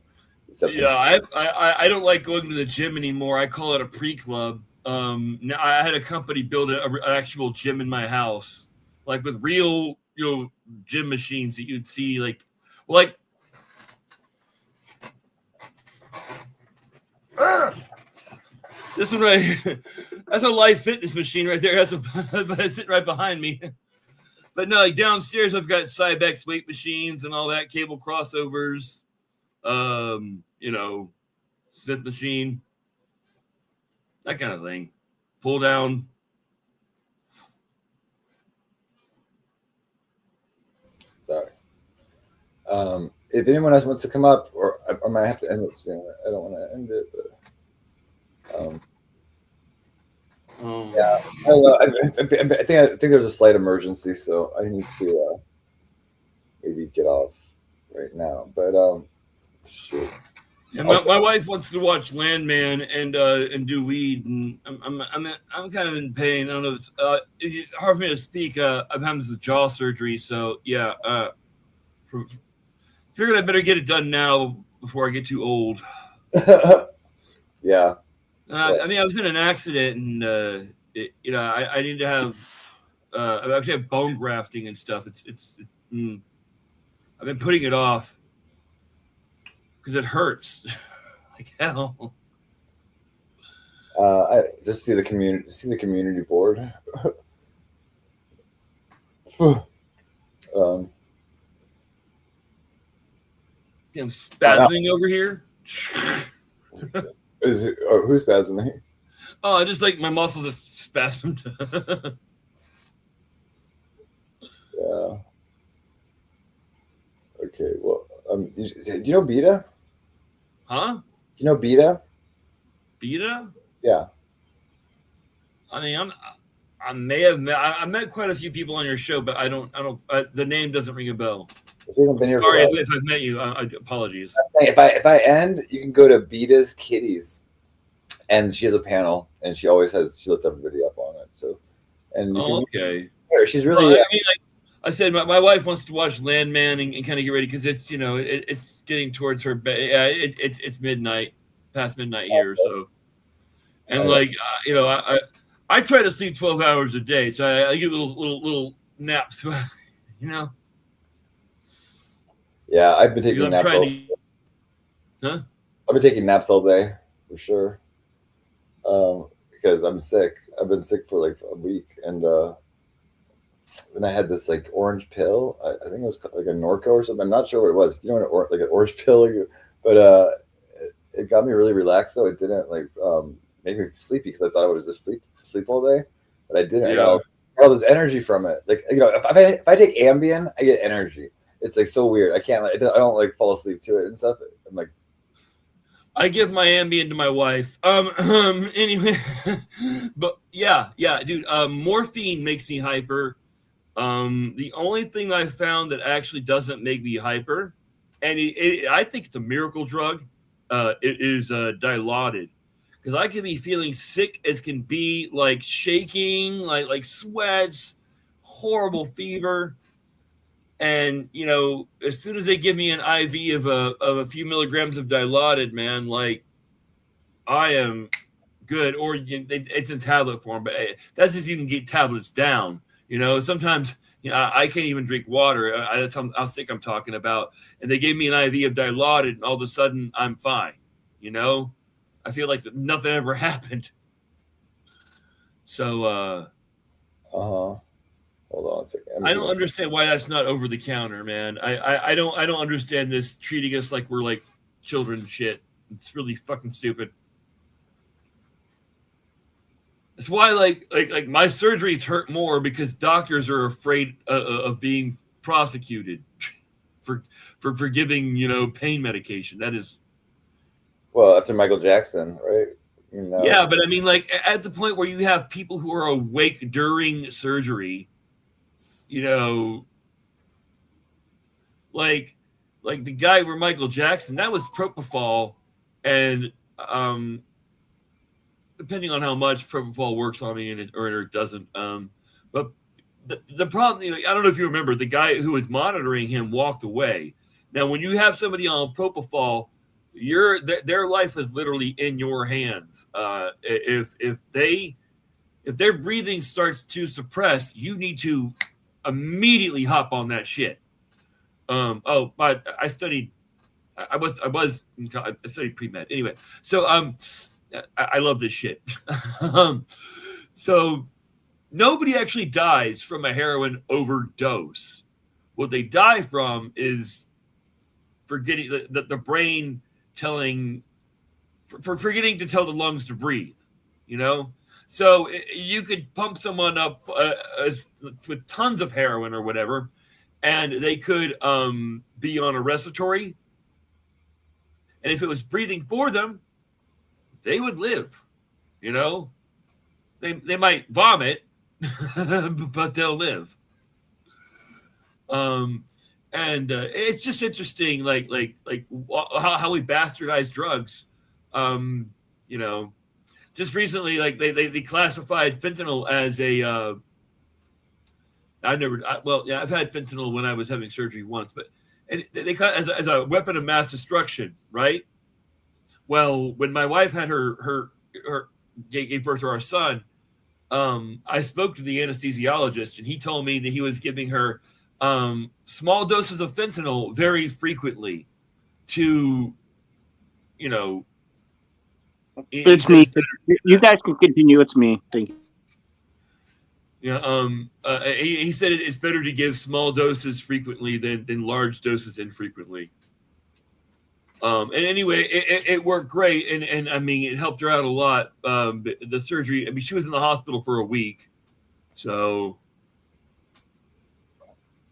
Yeah, I don't like going to the gym anymore. I call it a pre-club. Now I had a company build an actual gym in my house, like with real gym machines that you'd see like this one right here. That's a Life Fitness machine right there. That's sitting right behind me. But no, like downstairs I've got Cybex weight machines and all that, cable crossovers, Smith machine, that kind of thing. Pull down. Sorry. If anyone else wants to come up, or I might have to end it soon. I don't want to end it, but yeah. I think there's a slight emergency, so I need to maybe get off right now. But shoot. And my wife wants to watch Landman and do weed, and I'm kind of in pain. I don't know. It's hard for me to speak. I'm having some jaw surgery, so yeah. Figured I better get it done now before I get too old. Yeah. I mean, I was in an accident, and I need to have. I actually have bone grafting and stuff. I've been putting it off because it hurts like hell. I just see the community board. I'm spasming over here. Who's spasming? Oh, just like my muscles are spasmed. Yeah. Okay. Well, do you know Beta? Huh? Do you know Beta? Beta? Yeah. I mean, I may have met quite a few people on your show, but I don't. The name doesn't ring a bell. Sorry if I've met you. Apologies. If I end, you can go to Beta's Kitties, and she has a panel, and she lets everybody up on it. So, and okay. She's really. Well, I mean, like I said, my wife wants to watch Landman and kind of get ready because it's it's getting towards her bed. Yeah, it's midnight, past midnight here. So, and I try to sleep 12 hours a day, so I get little naps. Yeah, I've been taking naps. I've been taking naps all day for sure. Because I'm sick. I've been sick for like a week, and then I had this like orange pill. I think it was like a Norco or something. I'm not sure what it was. Do you know what like an orange pill? But it got me really relaxed. Though it didn't like make me sleepy because I thought I would just sleep all day, but I didn't. Yeah. I got all this energy from it. Like if I take Ambien, I get energy. It's like so weird. I can't. I don't like fall asleep to it and stuff. I'm like. I give my Ambien to my wife. Anyway, but yeah, dude. Morphine makes me hyper. The only thing I found that actually doesn't make me hyper, and I think it's a miracle drug. It is Dilaudid, because I can be feeling sick as can be, like shaking, like sweats, horrible fever, And as soon as they give me an IV of a few milligrams of Dilaudid, man, like I am good. Or it's in tablet form, but that's if you can get tablets down. Sometimes I can't even drink water. That's how sick I'm talking about. And they gave me an IV of Dilaudid, and all of a sudden I'm fine. I feel like nothing ever happened. So, Hold on a second. I don't understand why that's not over the counter, man. I don't understand this treating us like we're like children shit. It's really fucking stupid. That's why like my surgeries hurt more because doctors are afraid of being prosecuted for giving pain medication. That is, well, after Michael Jackson, right? Yeah, but I mean, like at the point where you have people who are awake during surgery, like the guy where Michael Jackson, that was propofol, and depending on how much propofol works on me or it doesn't, but the problem, I don't know if you remember, the guy who was monitoring him walked away. Now, when you have somebody on propofol, their life is literally in your hands. If their breathing starts to suppress, you need to immediately hop on that shit. But I studied pre-med anyway. So I love this shit. So nobody actually dies from a heroin overdose. What they die from is forgetting the brain forgetting to tell the lungs to breathe, So you could pump someone up with tons of heroin or whatever, and they could be on a respiratory. And if it was breathing for them, they would live, They might vomit, but they'll live. And it's just interesting, like how we bastardize drugs. Just recently, like they classified fentanyl as a. I've had fentanyl when I was having surgery once, but they as a weapon of mass destruction, right? Well, when my wife had her gave birth to our son, I spoke to the anesthesiologist, and he told me that he was giving her small doses of fentanyl very frequently to, It's me. You guys can continue. It's me. Thank you. Yeah. He said it's better to give small doses frequently than large doses infrequently. And anyway, it worked great, and I mean, it helped her out a lot. The surgery. I mean, she was in the hospital for a week, so.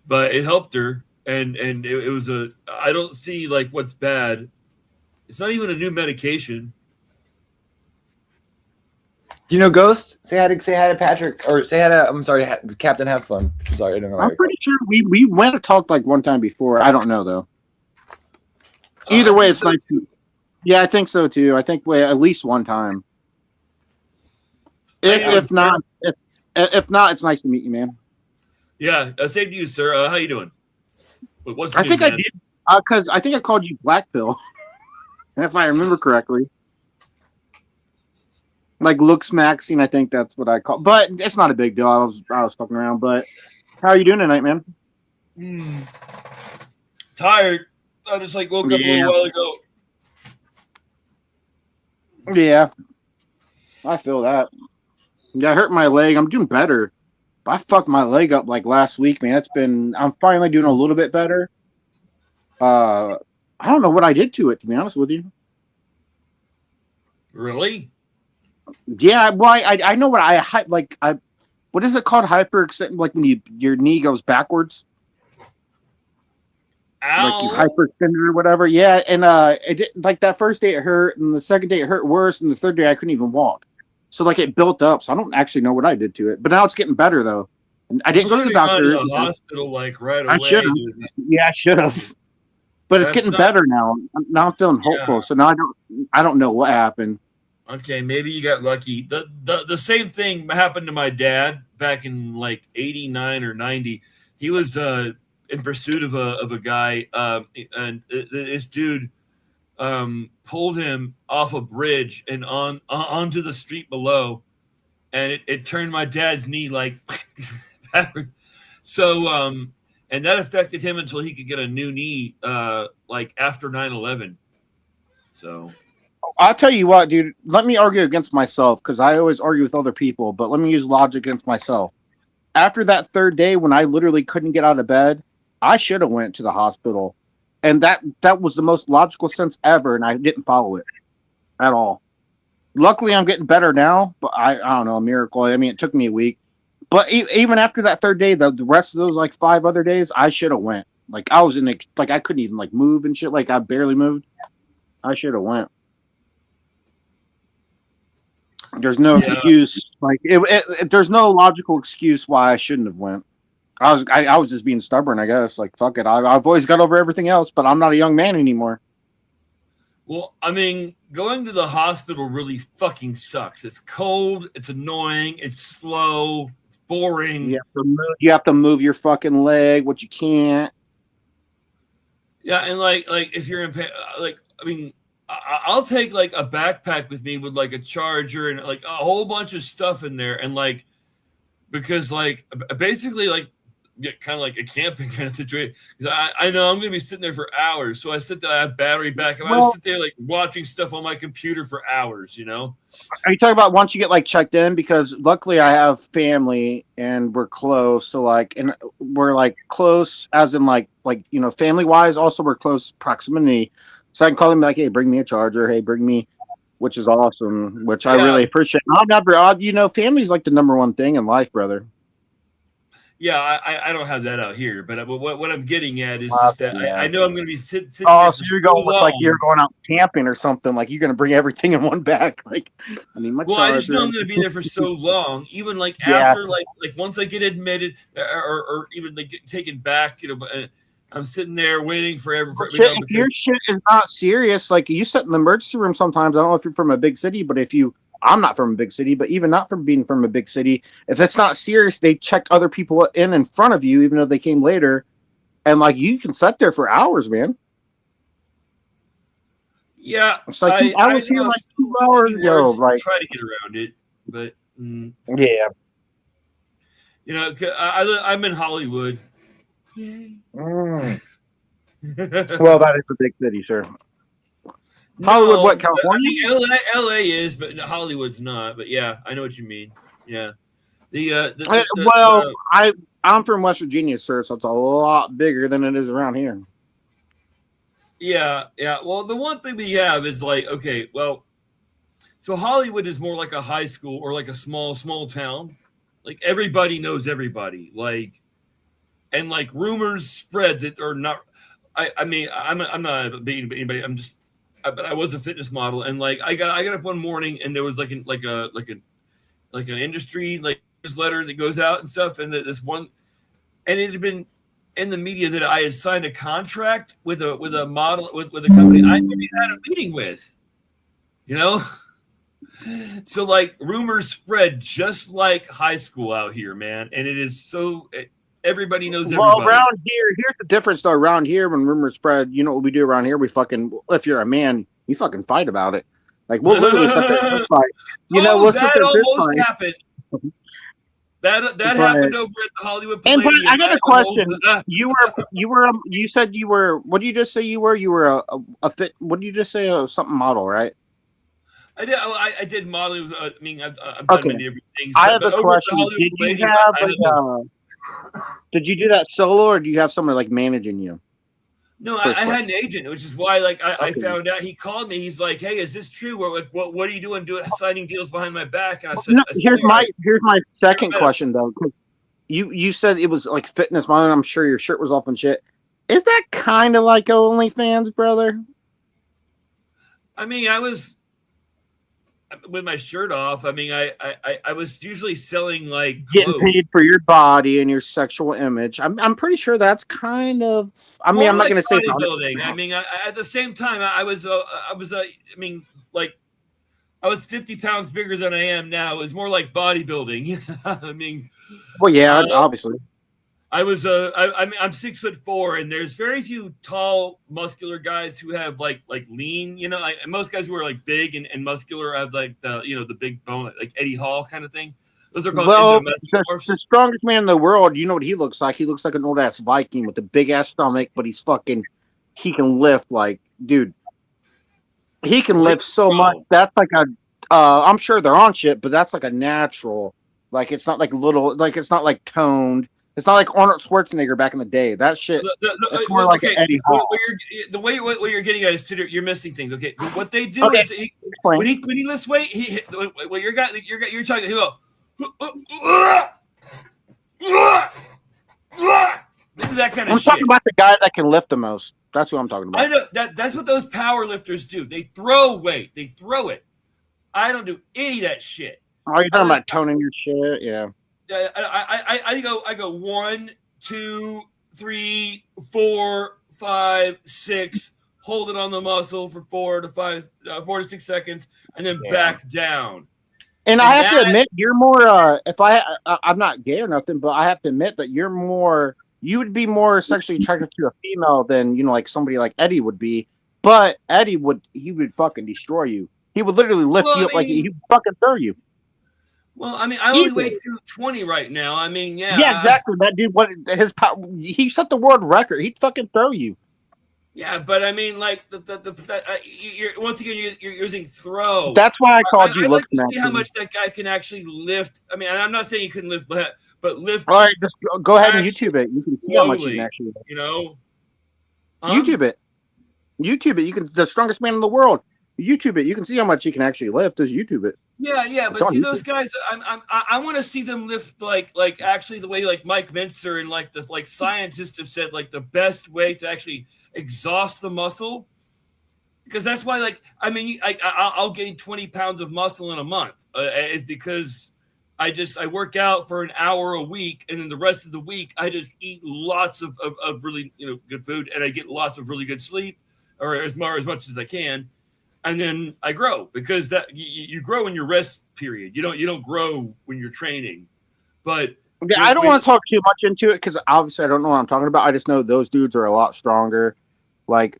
But it helped her, and it was I don't see like what's bad. It's not even a new medication. Do you know Ghost? Say hi to Patrick, or say hi to, I'm sorry, Captain Have Fun. Sorry, I don't know. I'm pretty sure we went and talked like one time before. I don't know though. Either way, it's nice. Yeah, I think so too. I think at least one time. If not, it's nice to meet you, man. Yeah, same to you, sir. How you doing? What's I new, think man? I did because I think I called you Black Pill, if I remember correctly. Like looks Maxine, I think that's what I call. But it's not a big deal. I was fucking around. But how are you doing tonight, man? Tired. I just woke up a little while ago. Yeah, I feel that. Yeah, I hurt my leg. I'm doing better. I fucked my leg up like last week, man. I'm finally doing a little bit better. I don't know what I did to it, to be honest with you. Really? Yeah, well, I know what what is it called? Hyperextend, like when your knee goes backwards. Ow. Like you hyperextended or whatever. Yeah, and it did, like that first day it hurt, and the second day it hurt worse, and the third day I couldn't even walk. So like it built up. So I don't actually know what I did to it, but now it's getting better though. And I didn't go to the doctor. To the hospital right away. I should have. Yeah, I should have. But it's getting better now. Now I'm feeling hopeful. Yeah. So now I don't know what happened. Okay, maybe you got lucky. The same thing happened to my dad back in like 89 or 90. He was in pursuit of a guy, and this dude pulled him off a bridge and onto the street below, and it turned my dad's knee like backwards. So and that affected him until he could get a new knee like after 9/11. So I'll tell you what, dude. Let me argue against myself because I always argue with other people. But let me use logic against myself. After that third day, when I literally couldn't get out of bed, I should have went to the hospital, and that was the most logical sense ever, and I didn't follow it at all. Luckily, I'm getting better now, but I don't know, a miracle. I mean, it took me a week, but even after that third day, the rest of those like 5 other days, I should have went. Like I was like I couldn't even like move and shit. Like I barely moved. I should have went. There's no excuse. Like there's no logical excuse why I shouldn't have went. I was just being stubborn, I guess. Like fuck it. I've always got over everything else, but I'm not a young man anymore. well, I mean, going to the hospital really fucking sucks. It's cold, it's annoying, it's slow, it's boring. You have to move your fucking leg, which you can't. Yeah, and like if you're in pain, like I mean, I'll take like a backpack with me with like a charger and like a whole bunch of stuff in there, and like because like basically like kind of like a camping kind of situation. I know I'm gonna be sitting there for hours, so I sit there, I have battery backup. I sit there like watching stuff on my computer for hours. You know? Are you talking about once you get like checked in? Because luckily I have family and we're close. So like, and we're like close as in like you know family wise. Also we're close proximity. So I can call them like, hey, bring me a charger. Hey, bring me, which is awesome. Which I really appreciate. You know, family's like the number one thing in life, brother. Yeah, I don't have that out here, but what I'm getting at is just that I know I'm going to be sitting. Oh, so you're going like you're going out camping or something. Like you're going to bring everything in one bag. Like, I mean, I just know I'm going to be there for so long. Even like after like once I get admitted or even like get taken back, you know, I'm sitting there waiting for everything. If your shit is not serious, like you sit in the emergency room sometimes. I don't know if you're from a big city, but I'm not from a big city, but even not from being from a big city, if it's not serious, they check other people in front of you, even though they came later. And like, you can sit there for hours, man. Yeah. It's like, I was here like 2 hours ago. Like, try to get around it, but yeah. You know, I'm in Hollywood. Yay. Well, that is a big city, sir. Hollywood, what, California? I mean, LA is, but Hollywood's not. But yeah, I know what you mean. Yeah. I'm from West Virginia, sir, so it's a lot bigger than it is around here. Yeah. Well, the one thing we have is like, okay, well, so Hollywood is more like a high school or like a small town. Like everybody knows everybody. Like, and like rumors spread that are not. I mean, I'm not beating anybody. But I was a fitness model, and like I got up one morning, and there was like an industry like newsletter that goes out and stuff, and this one, and it had been in the media that I had signed a contract with a model with a company I already had a meeting with, you know. So like rumors spread just like high school out here, man, and it is so. Everybody knows everybody. Well, around here, here's the difference though. Around here, when rumors spread, you know what we do around here? We fucking, if you're a man, you fucking fight about it. Like, we'll literally sit there and fight. You know, we'll that almost happened. That happened over at the Hollywood Palladium. And but I got a question. You said you were, what did you just say you were? You were a fit, what did you just say? Something model, right? I did modeling. I mean, I've done many different things. I have a question. Did you do that solo, or do you have someone like managing you? No, I had an agent, which is why like I found out. He called me. He's like, "Hey, is this true? What are you doing? Signing deals behind my back?" And I said, "Here's my second question though. You said it was like fitness modeling. I'm sure your shirt was off and shit. Is that kind of like OnlyFans, brother? I mean, I was with my shirt off. I mean, I was usually selling like clothes. Getting paid for your body and your sexual image. I'm pretty sure that's kind of. I mean, I'm not going to say bodybuilding. I mean, at the same time, I was 50 pounds bigger than I am now. It was more like bodybuilding. I mean, well, yeah, obviously. I was I'm 6'4", and there's very few tall, muscular guys who have like lean. You know, most guys who are like big and muscular have like the big bone, like Eddie Hall kind of thing. Those are called the strongest man in the world. You know what he looks like? He looks like an old ass Viking with a big ass stomach, but he can lift like, dude. He can lift so much. That's like I'm sure they're on shit, but that's like a natural. Like it's not like it's not like toned. It's not like Arnold Schwarzenegger back in the day. That shit. It's more like an Eddie Hall. What you're getting at is you're missing things. Okay, what they do is when he lifts weight, you're talking. He go. That kind of I'm shit. talking about the guy that can lift the most. That's what I'm talking about. I know that's what those power lifters do. They throw weight. They throw it. I don't do any of that shit. Oh, you're talking about toning your shit, yeah. I go 1, 2, 3, 4, 5, 6. Hold it on the muscle for 4 to 6 seconds, and then back down. And I have to admit, you're more. I'm not gay or nothing, but I have to admit that you're more. You would be more sexually attracted to a female than like somebody like Eddie would be. But Eddie would fucking destroy you. He would literally lift you up like he would fucking throw you. Well, I mean, I only weigh 220 right now. I mean, yeah. Yeah, exactly. That dude, his power? He set the world record. He'd fucking throw you. Yeah, but I mean, like you're once again you're using throw. That's why I called you. I'd like to see how much that guy can actually lift. I mean, I'm not saying he couldn't lift, but lift. All right, just go ahead and YouTube it. You can see how much he can actually lift. You know, YouTube it. YouTube it. You can. The strongest man in the world. YouTube it. You can see how much he can actually lift. Just YouTube it. Yeah, but see those guys. I want to see them lift like actually the way like Mike Mincer and like scientists have said like the best way to actually exhaust the muscle, because that's why I'll gain 20 pounds of muscle in a month is because I work out for an hour a week, and then the rest of the week I just eat lots of really good food, and I get lots of really good sleep, or as much as I can. And then I grow, because that you grow in your rest period. You don't grow when you're training. But I don't want to talk too much into it, because obviously I don't know what I'm talking about. I just know those dudes are a lot stronger. Like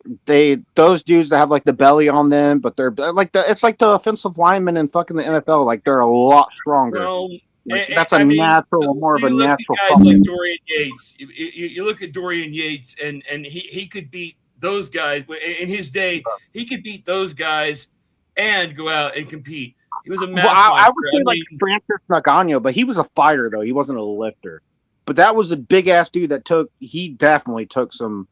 those dudes that have like the belly on them, but they're like it's like the offensive linemen in fucking the NFL. Like they're a lot stronger. Well, that's more of a natural. Guys like Dorian Yates. You look at Dorian Yates, and he could beat those guys in his day. He could beat those guys and go out and compete. He was a master. Well, I would say like Francis Ngannou, but he was a fighter though. He wasn't a lifter. But that was a big ass dude he definitely took some.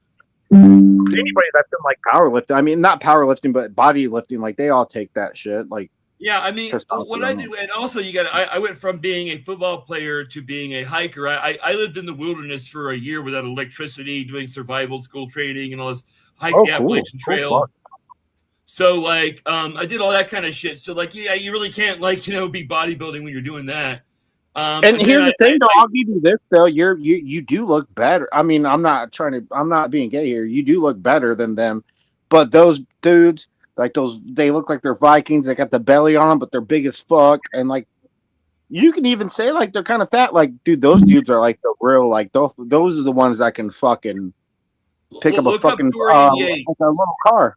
Anybody that's in like powerlifting, I mean not powerlifting, but bodylifting, like they all take that shit. Like yeah, I mean what I do, and also I went from being a football player to being a hiker. I lived in the wilderness for a year without electricity, doing survival school training and all this. Hike the Appalachian Trail. Cool. So I did all that kind of shit. So you really can't be bodybuilding when you're doing that. And here's the thing, though. I'll give you this though. You do look better. I mean, I'm not being gay here. You do look better than them. But those dudes, they look like they're Vikings. They got the belly on them, but they're big as fuck. And you can even say they're kind of fat. Like, dude, those dudes are like the real. Like those are the ones that can fucking pick up a fucking a little car.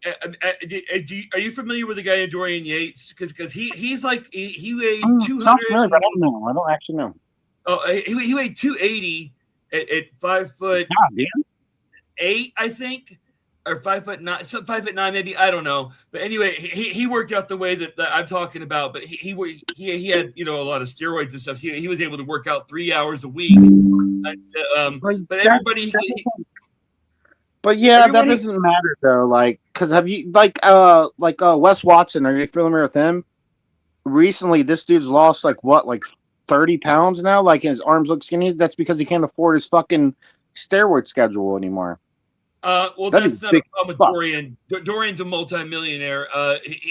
Are you familiar with the guy Dorian Yates? Because he weighed 200. I don't know. I don't actually know. Oh, he weighed 280 at 5 foot 8, I think, or 5 foot 9, 5 foot 9 maybe. I don't know. But anyway, he worked out the way that I'm talking about. But he had a lot of steroids and stuff. He was able to work out 3 hours a week. But everybody. But yeah, that doesn't matter though. Because have you Wes Watson? Are you familiar with him? Recently, this dude's lost 30 pounds now. Like his arms look skinny. That's because he can't afford his fucking steroid schedule anymore. Well, that's not a problem with Dorian. Dorian's a multimillionaire.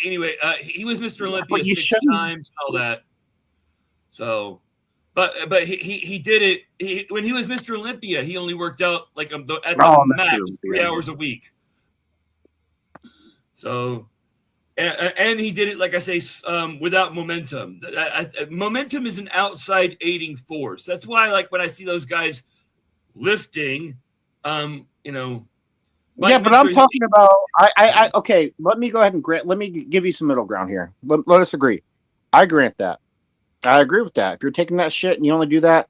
Anyway, he was Mr. Olympia 6 times, all that. So. But he did it. When he was Mr. Olympia, he only worked out at the max 3 hours a week. So, and he did it, like I say, without momentum. Momentum is an outside aiding force. That's why, when I see those guys lifting. You know, Yeah, but I'm talking about. Okay. Let me go ahead and grant. Let me give you some middle ground here. Let us agree. I grant that. I agree with that. If you're taking that shit and you only do that,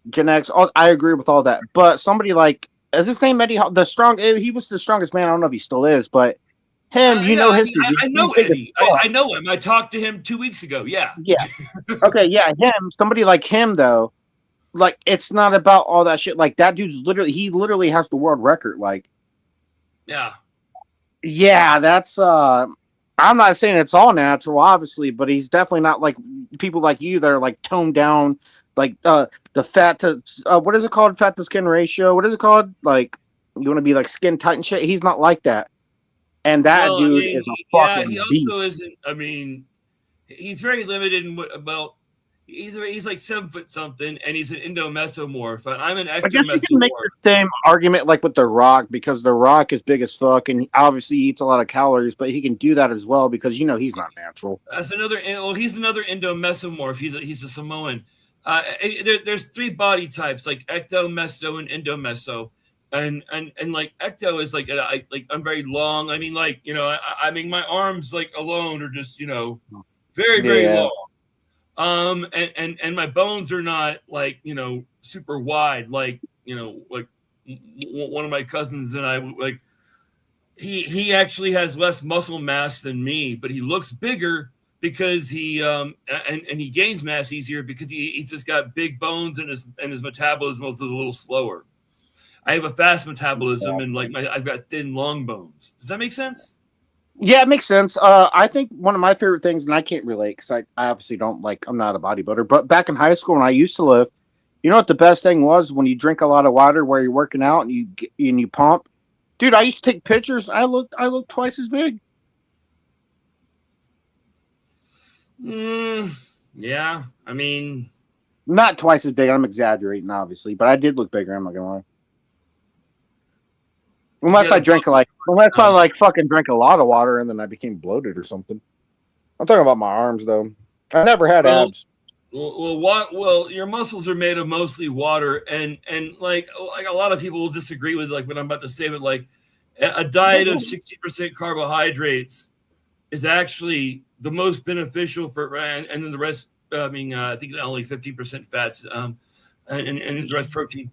genetics. I agree with all that. But somebody like, is his name Eddie? The strong. He was the strongest man. I don't know if he still is, but him. You know history. I know Eddie. I know him. I talked to him 2 weeks ago. Yeah. Yeah. Okay. Yeah. Him. Somebody like him though. Like it's not about all that shit. Like that dude's literally. He literally has the world record. Like. Yeah. Yeah, that's I'm not saying it's all natural, obviously, but he's definitely not like people like you that are like toned down, like the fat to what is it called? Fat to skin ratio. What is it called? Like you want to be like skin tight and shit. He's not like that. And that dude is a fucking he beast. also isn't. I mean, he's very limited in what about. He's like 7 foot something, and he's an endomesomorph. And I'm an ectomesomorph. I guess you can make the same argument like with The Rock because The Rock is big as fuck, and obviously he eats a lot of calories, but he can do that as well because he's not natural. That's another. Well, he's another endomesomorph. He's a Samoan. There's 3 body types like ecto, meso, and endomeso. And like ecto is like I'm very long. I mean, like I mean my arms like alone are just very long. And my bones are not like super wide like like one of my cousins and I like he actually has less muscle mass than me, but he looks bigger because he and he gains mass easier because he's just got big bones and his metabolism is a little slower. I have a fast metabolism and like I've got thin long bones. Does that make sense? Yeah, it makes sense. I think one of my favorite things, and I can't relate because I obviously don't I'm not a bodybuilder, but back in high school when I used to live, you know what the best thing was when you drink a lot of water where you're working out and you pump. Dude, I used to take pictures. I look twice as big. Yeah, I mean, not twice as big. I'm exaggerating, obviously, but I did look bigger. I'm not gonna lie. Unless I fucking drank a lot of water and then I became bloated or something. I'm talking about my arms though. I never had abs. Well, your muscles are made of mostly water, and like a lot of people will disagree with like what I'm about to say, but like a diet of 60% carbohydrates is actually the most beneficial for, and then the rest. I mean, I think only 15% fats, and the rest protein.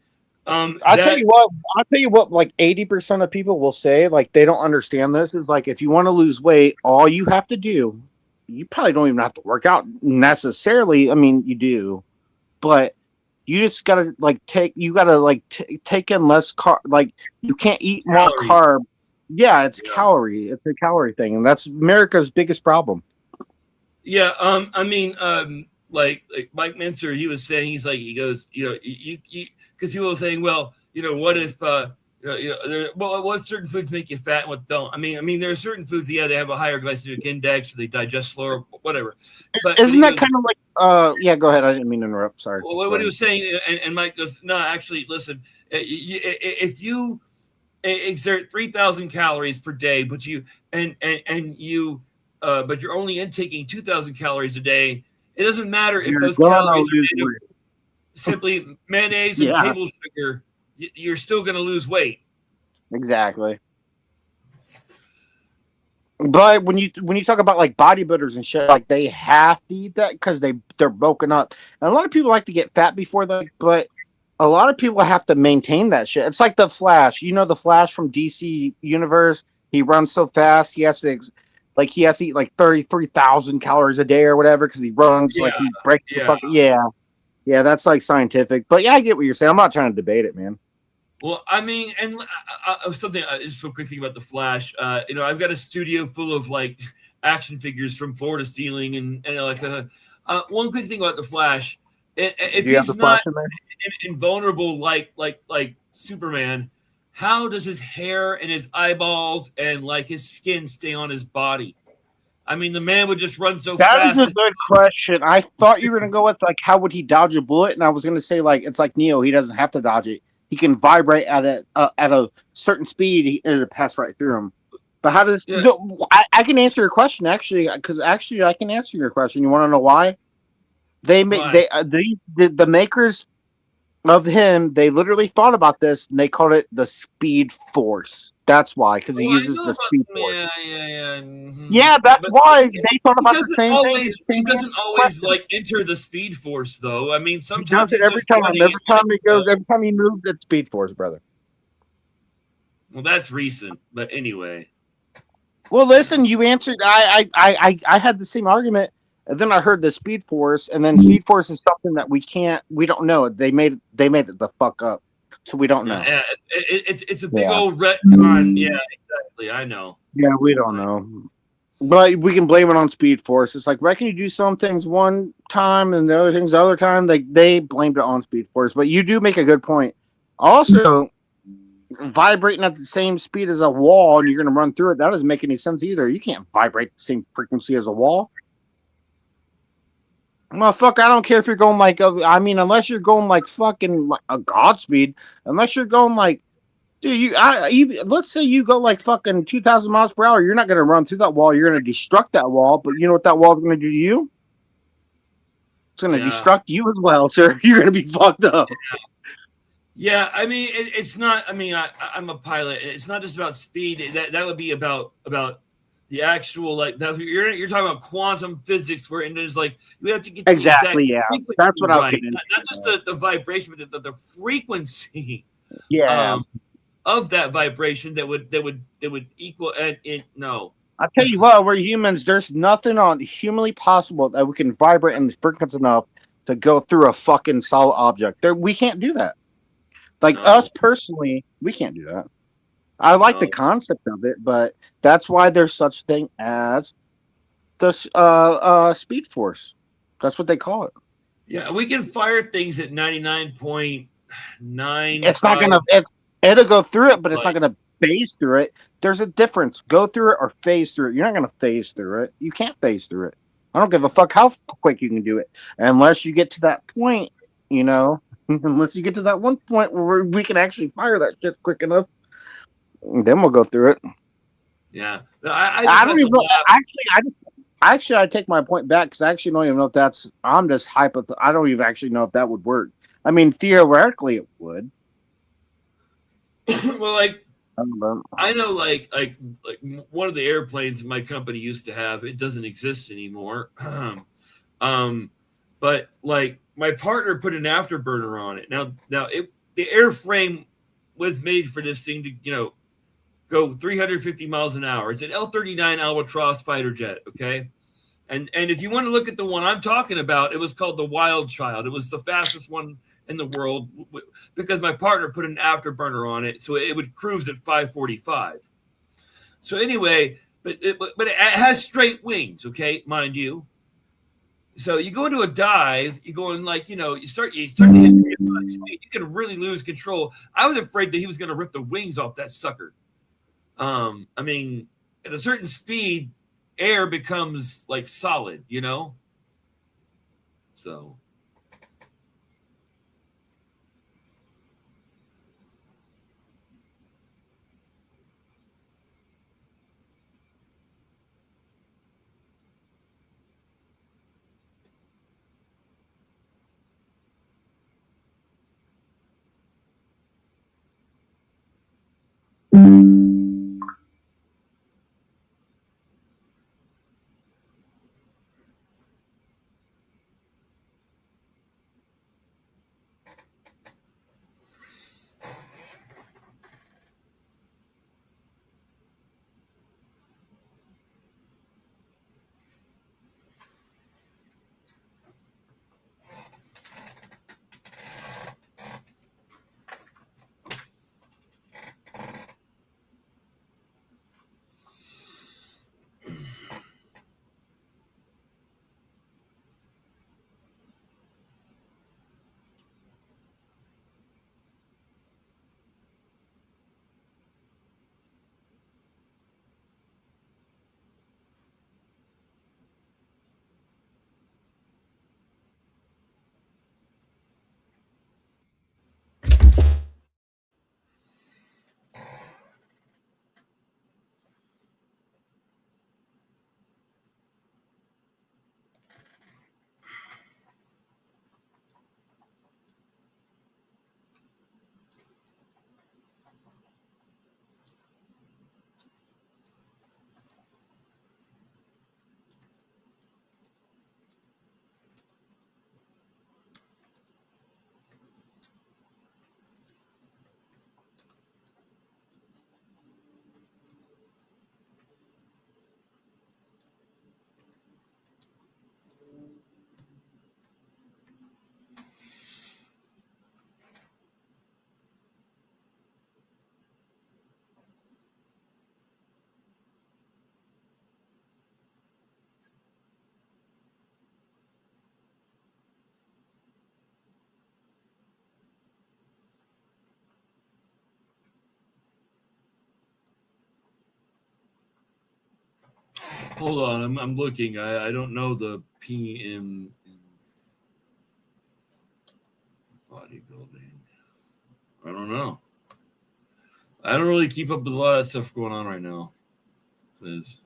I'll tell you what, like 80% of people will say, like they don't understand this, is like if you want to lose weight, all you have to do, you probably don't even have to work out necessarily. I mean, you do, but you just gotta take in less carb. Like you can't eat more carb. Yeah, it's calorie. It's a calorie thing, and that's America's biggest problem. Yeah. I mean, like Mike Mincer, he was saying, he goes, you because people were saying, well, what if, what certain foods make you fat and what don't? I mean, there are certain foods, they have a higher glycemic index, so they digest slower, whatever. But isn't that kind of like, yeah, go ahead. I didn't mean to interrupt. Sorry. Well, what he was saying, and Mike goes, no, actually, listen, if you exert 3,000 calories per day, but but you're only intaking 2,000 calories a day, it doesn't matter if those calories are made of simply mayonnaise and table sugar, you're still going to lose weight. Exactly. But when you talk about like bodybuilders and shit, like they have to eat that because they're broken up. And a lot of people like to get fat before that, but a lot of people have to maintain that shit. It's like the Flash. The Flash from DC Universe. He runs so fast. He has to eat like 33,000 calories a day or whatever because he runs like he breaks the fucking yeah. That's like scientific. But yeah, I get what you're saying. I'm not trying to debate it, man. Well, I mean, and something just a quick thing about the Flash. I've got a studio full of like action figures from floor to ceiling, and like one quick thing about the Flash. If he's not invulnerable like Superman, how does his hair and his eyeballs and like his skin stay on his body? I mean, the man would just run so fast. That is a good question. I thought you were going to go with like, how would he dodge a bullet? And I was going to say like, it's like Neo. He doesn't have to dodge it. He can vibrate at a certain speed and it'll pass right through him. But how does I can answer your question actually, because actually I can answer your question. You want to know why? The makers of him, they literally thought about this and they called it the Speed Force. That's why, because he Oh, I uses know the about Speed Force. yeah. Yeah, that's But why they thought he about the doesn't same thing. always he doesn't always like enter the Speed Force though. I mean, He does sometimes it he's every just time. running Every it time like, he goes, every time he moves, it's Speed Force, brother. well, that's recent, but anyway. Well, listen, you answered. I had the same argument, and then I heard the Speed Force, and then Speed Force is something that we don't know. They made it the fuck up, so we don't know. Yeah, it's a big Yeah. old retcon. Yeah, exactly. I know. Yeah, we don't know. But we can blame it on Speed Force. It's like, why can you do some things one time and the other things the other time? They blamed it on Speed Force. But you do make a good point. Also, vibrating at the same speed as a wall and you're going to run through it, that doesn't make any sense either. You can't vibrate the same frequency as a wall. Motherfucker, I don't care if you're going like, unless you're going like fucking like a Godspeed, unless you're going like, dude, let's say you go like fucking 2,000 miles per hour, you're not going to run through that wall. You're going to destruct that wall, but you know what that wall's going to do to you? It's going to destruct you as well, sir. You're going to be fucked up. Yeah, I mean, it's not. I mean, I'm a pilot, and it's not just about speed. That would be about the actual like that. You're talking about quantum physics, where and there's like you have to get the Exactly. exact Yeah, frequency that's what I was right. getting Not just the vibration, but the frequency. Yeah. Of that vibration that would equal it. No, I'll tell you what, we're humans. There's nothing on humanly possible that we can vibrate in the frequency enough to go through a fucking solid object. We can't do that. Like us personally, we can't do that. I like the concept of it, but that's why there's such a thing as the Speed Force. That's what they call it. Yeah, we can fire things at 99.9. It's not gonna. It'll go through it, but it's not gonna phase through it. There's a difference. Go through it or phase through it. You're not gonna phase through it. You can't phase through it. I don't give a fuck how quick you can do it, unless you get to that point. Unless you get to that one point where we can actually fire that shit quick enough, then we'll go through it. Yeah, I don't even know. Actually, I take my point back because I actually don't even know if that's. I'm just I don't even actually know if that would work. I mean, theoretically, it would. Well, like I know, like one of the airplanes my company used to have. It doesn't exist anymore. But like my partner put an afterburner on it. Now the airframe was made for this thing to go 350 miles an hour. It's an L-39 Albatross fighter jet. Okay. And if you want to look at the one I'm talking about, it was called the Wild Child. It was the fastest one in the world because my partner put an afterburner on it, so it would cruise at 545. So anyway, but it has straight wings, okay, mind you. So you go into a dive, you go in like you start to hit the speed, you can really lose control. I was afraid that he was going to rip the wings off that sucker. I mean, at a certain speed, air becomes like solid, So. Hold on, I'm looking. I don't know the P in bodybuilding. I don't know. I don't really keep up with a lot of stuff going on right now. Because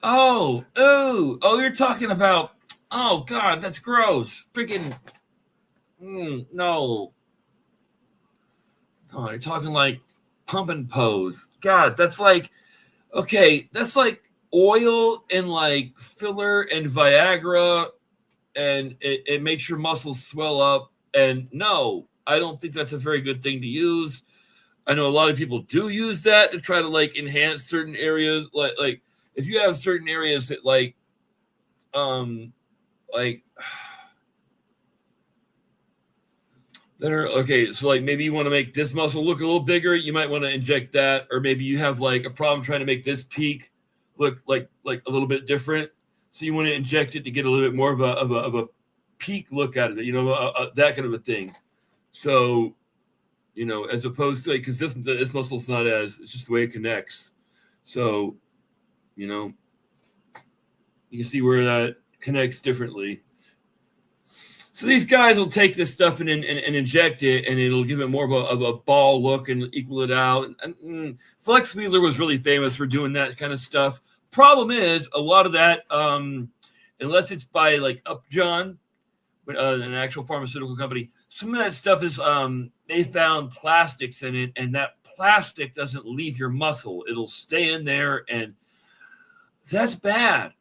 oh, you're talking about. Oh God, that's gross. Freaking no. Oh, you're talking like pump and pose. God, that's like okay, that's like oil and like filler and Viagra, and it makes your muscles swell up. And no, I don't think that's a very good thing to use. I know a lot of people do use that to try to like enhance certain areas. Like if you have certain areas that like that are okay, so like maybe you want to make this muscle look a little bigger, you might want to inject that, or maybe you have like a problem trying to make this peak look like a little bit different, so you want to inject it to get a little bit more of a peak look out of it, you know, that kind of a thing. So, you know, as opposed to like because this muscle's not as it's just the way it connects. So, you know, you can see where that connects differently. So these guys will take this stuff and inject it, and it'll give it more of a ball look and equal it out. And Flex Wheeler was really famous for doing that kind of stuff. Problem is, a lot of that, unless it's by like Upjohn, an actual pharmaceutical company, some of that stuff is they found plastics in it, and that plastic doesn't leave your muscle. It'll stay in there, and that's bad.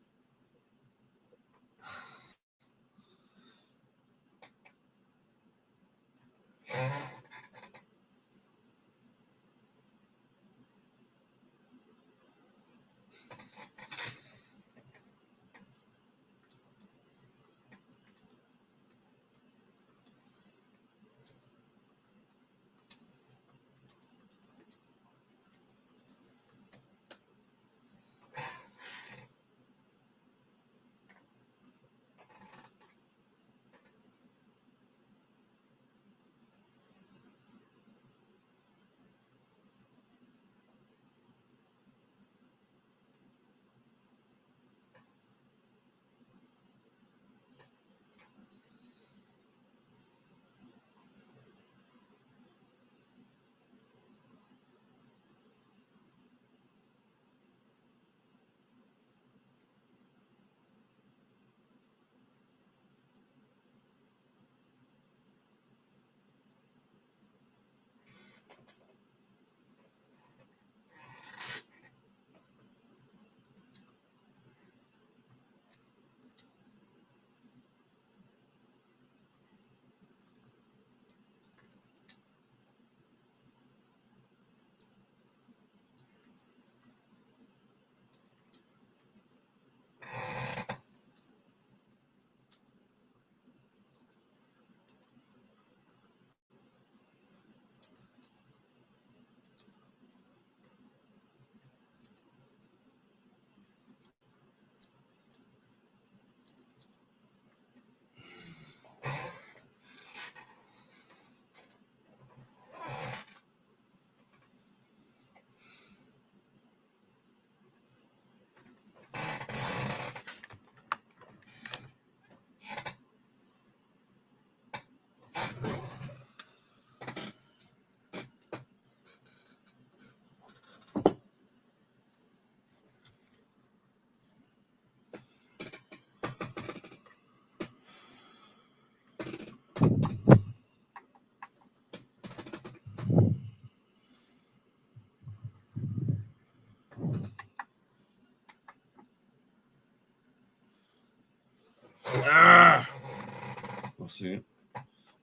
We'll see.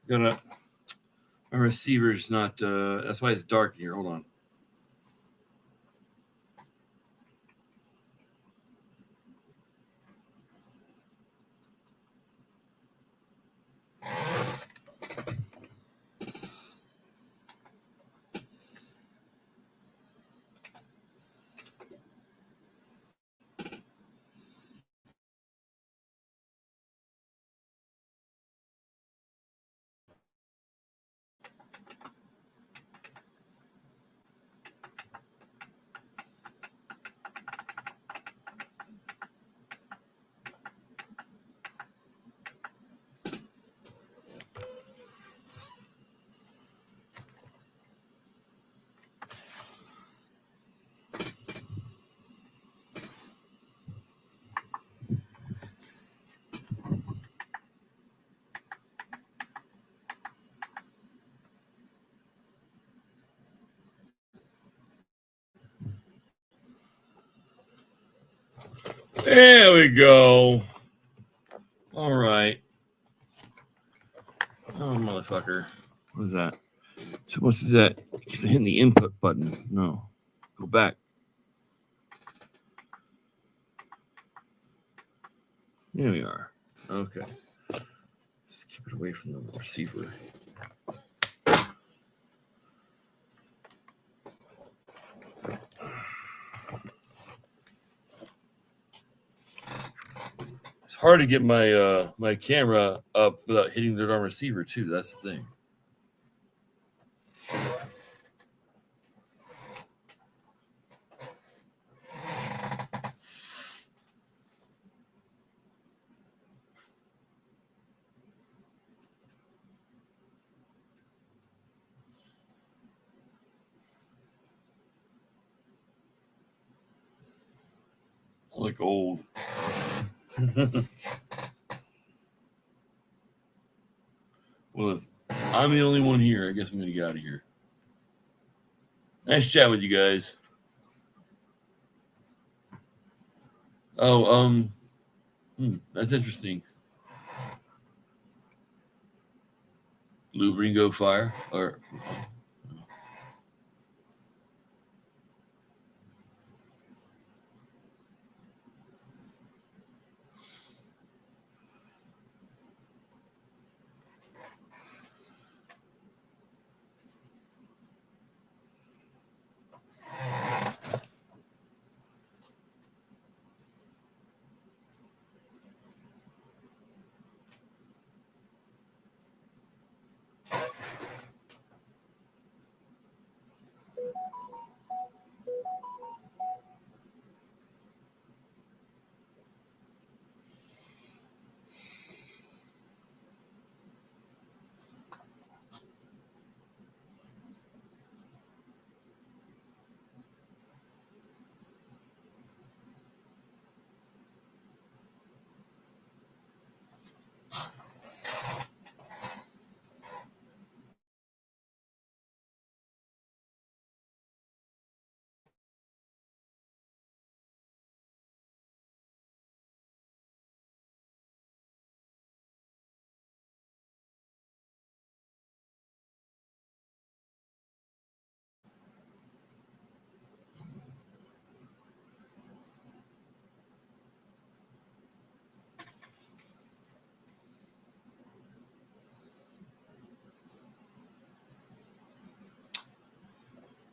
My receiver's not. That's why it's dark here. Hold on. There we go. All right. Oh, motherfucker. What is that? So what's that? Keeps hitting the input button. No. Go back. Here we are. Okay. Just keep it away from the receiver. It's hard to get my my camera up without hitting the darn receiver too. That's the thing. I look old. Well, if I'm the only one here, I guess I'm gonna get out of here. Nice chat with you guys. Oh, that's interesting. Lou Ringo Fire or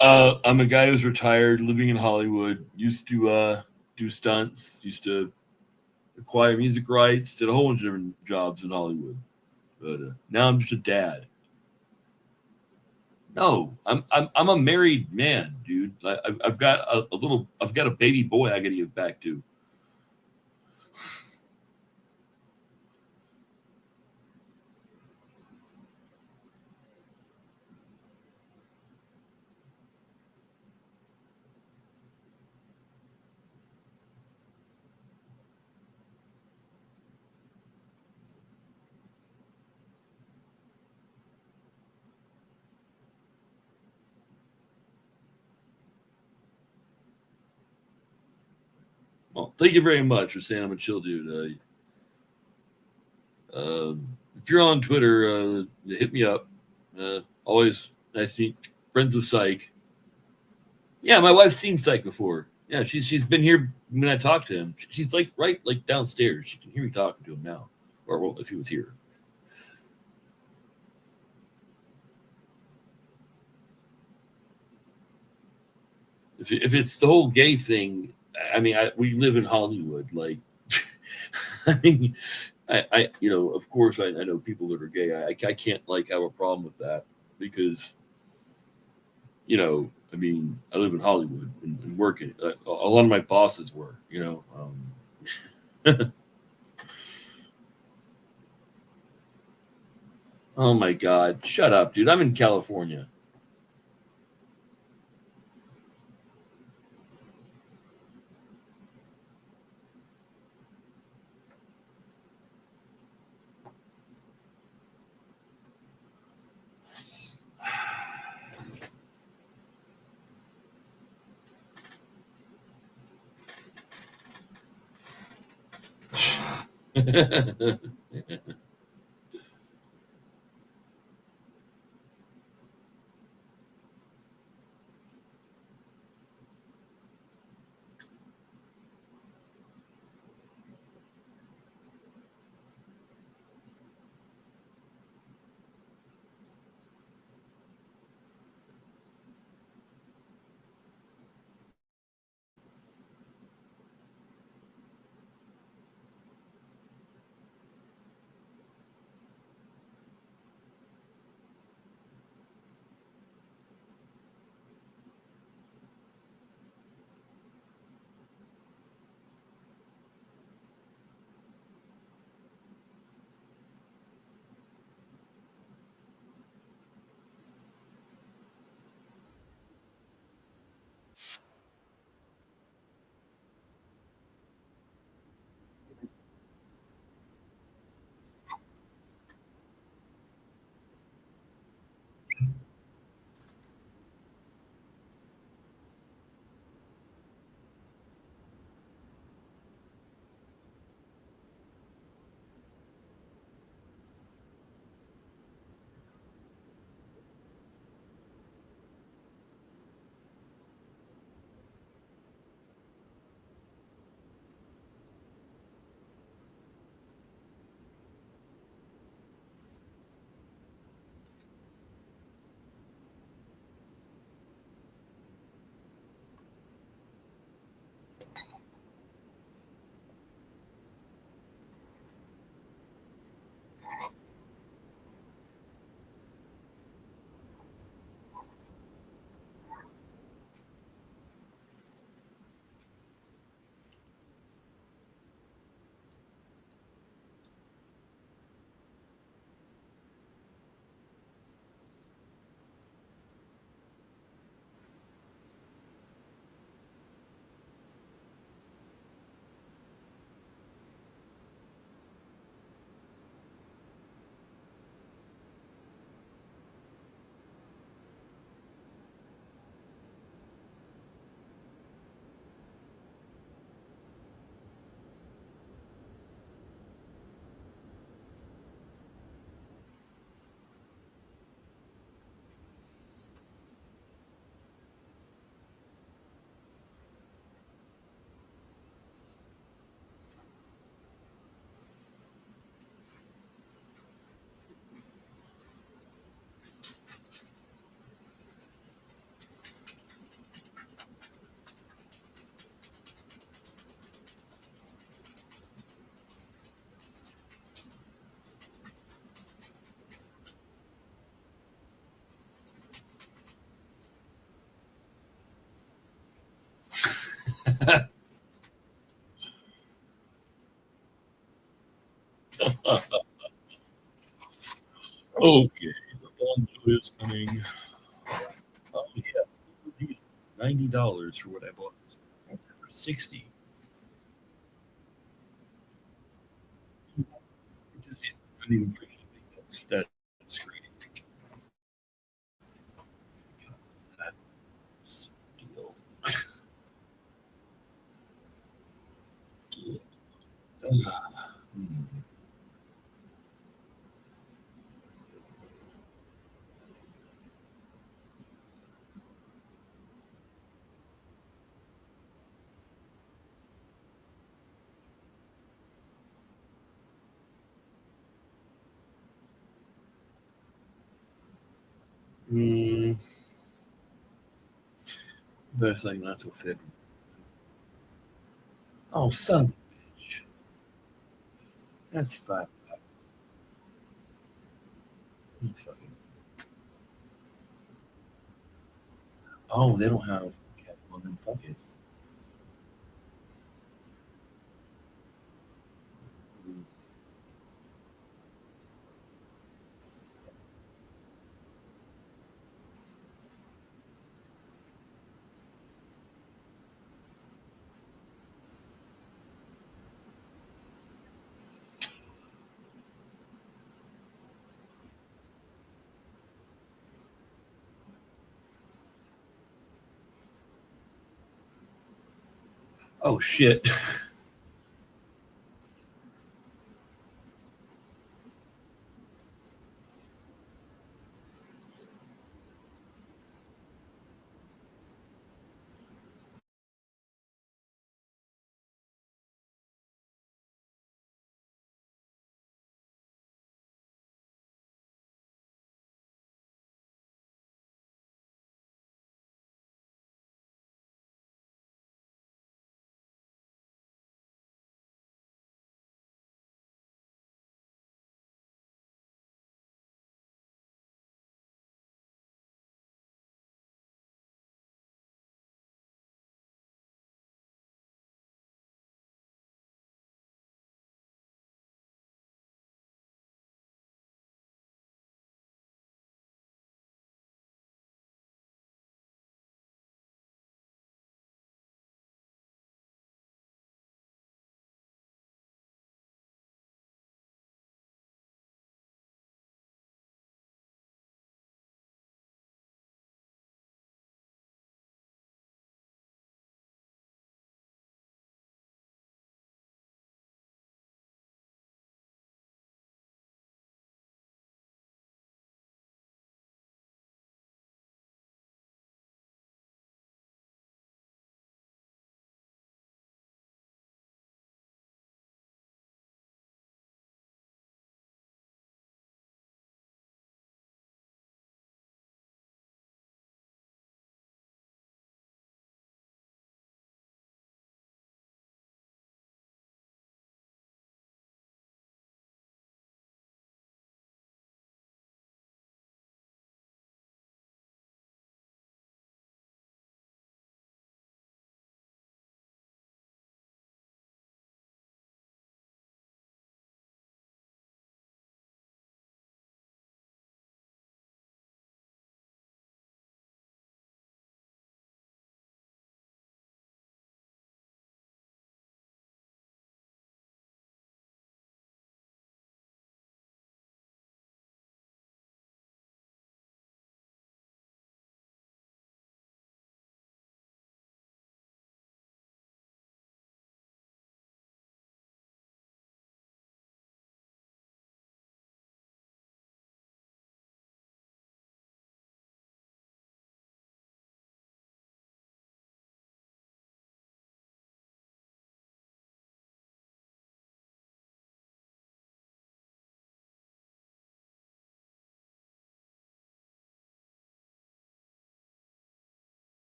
I'm a guy who's retired, living in Hollywood. Used to do stunts. Used to acquire music rights. Did a whole bunch of different jobs in Hollywood. But now I'm just a dad. No, I'm a married man, dude. I've got I've got a baby boy I got to give back to. Well, thank you very much for saying I'm a chill dude. If you're on Twitter, hit me up. Always nice to meet friends of Psych. Yeah, my wife's seen Psych before. Yeah, she's been here when I talked to him. She's like right like downstairs. She can hear me talking to him now, or well, if he was here. If it's the whole gay thing, I mean, we live in Hollywood. Like, I mean, I you know, of course, I know people that are gay. I can't like have a problem with that because, you know, I mean, I live in Hollywood and working. A lot of my bosses were, you know. Oh my God, shut up, dude! I'm in California. Okay, the Bonzo is coming. Oh yes, $90 for what I bought. For 60. Not even free shipping. That's great. That's a deal. Hmm. Hmm. Best thing not till February. Oh, son of a bitch. That's $5. You fucking. Oh, they don't have. Okay, well then fuck it. Oh shit.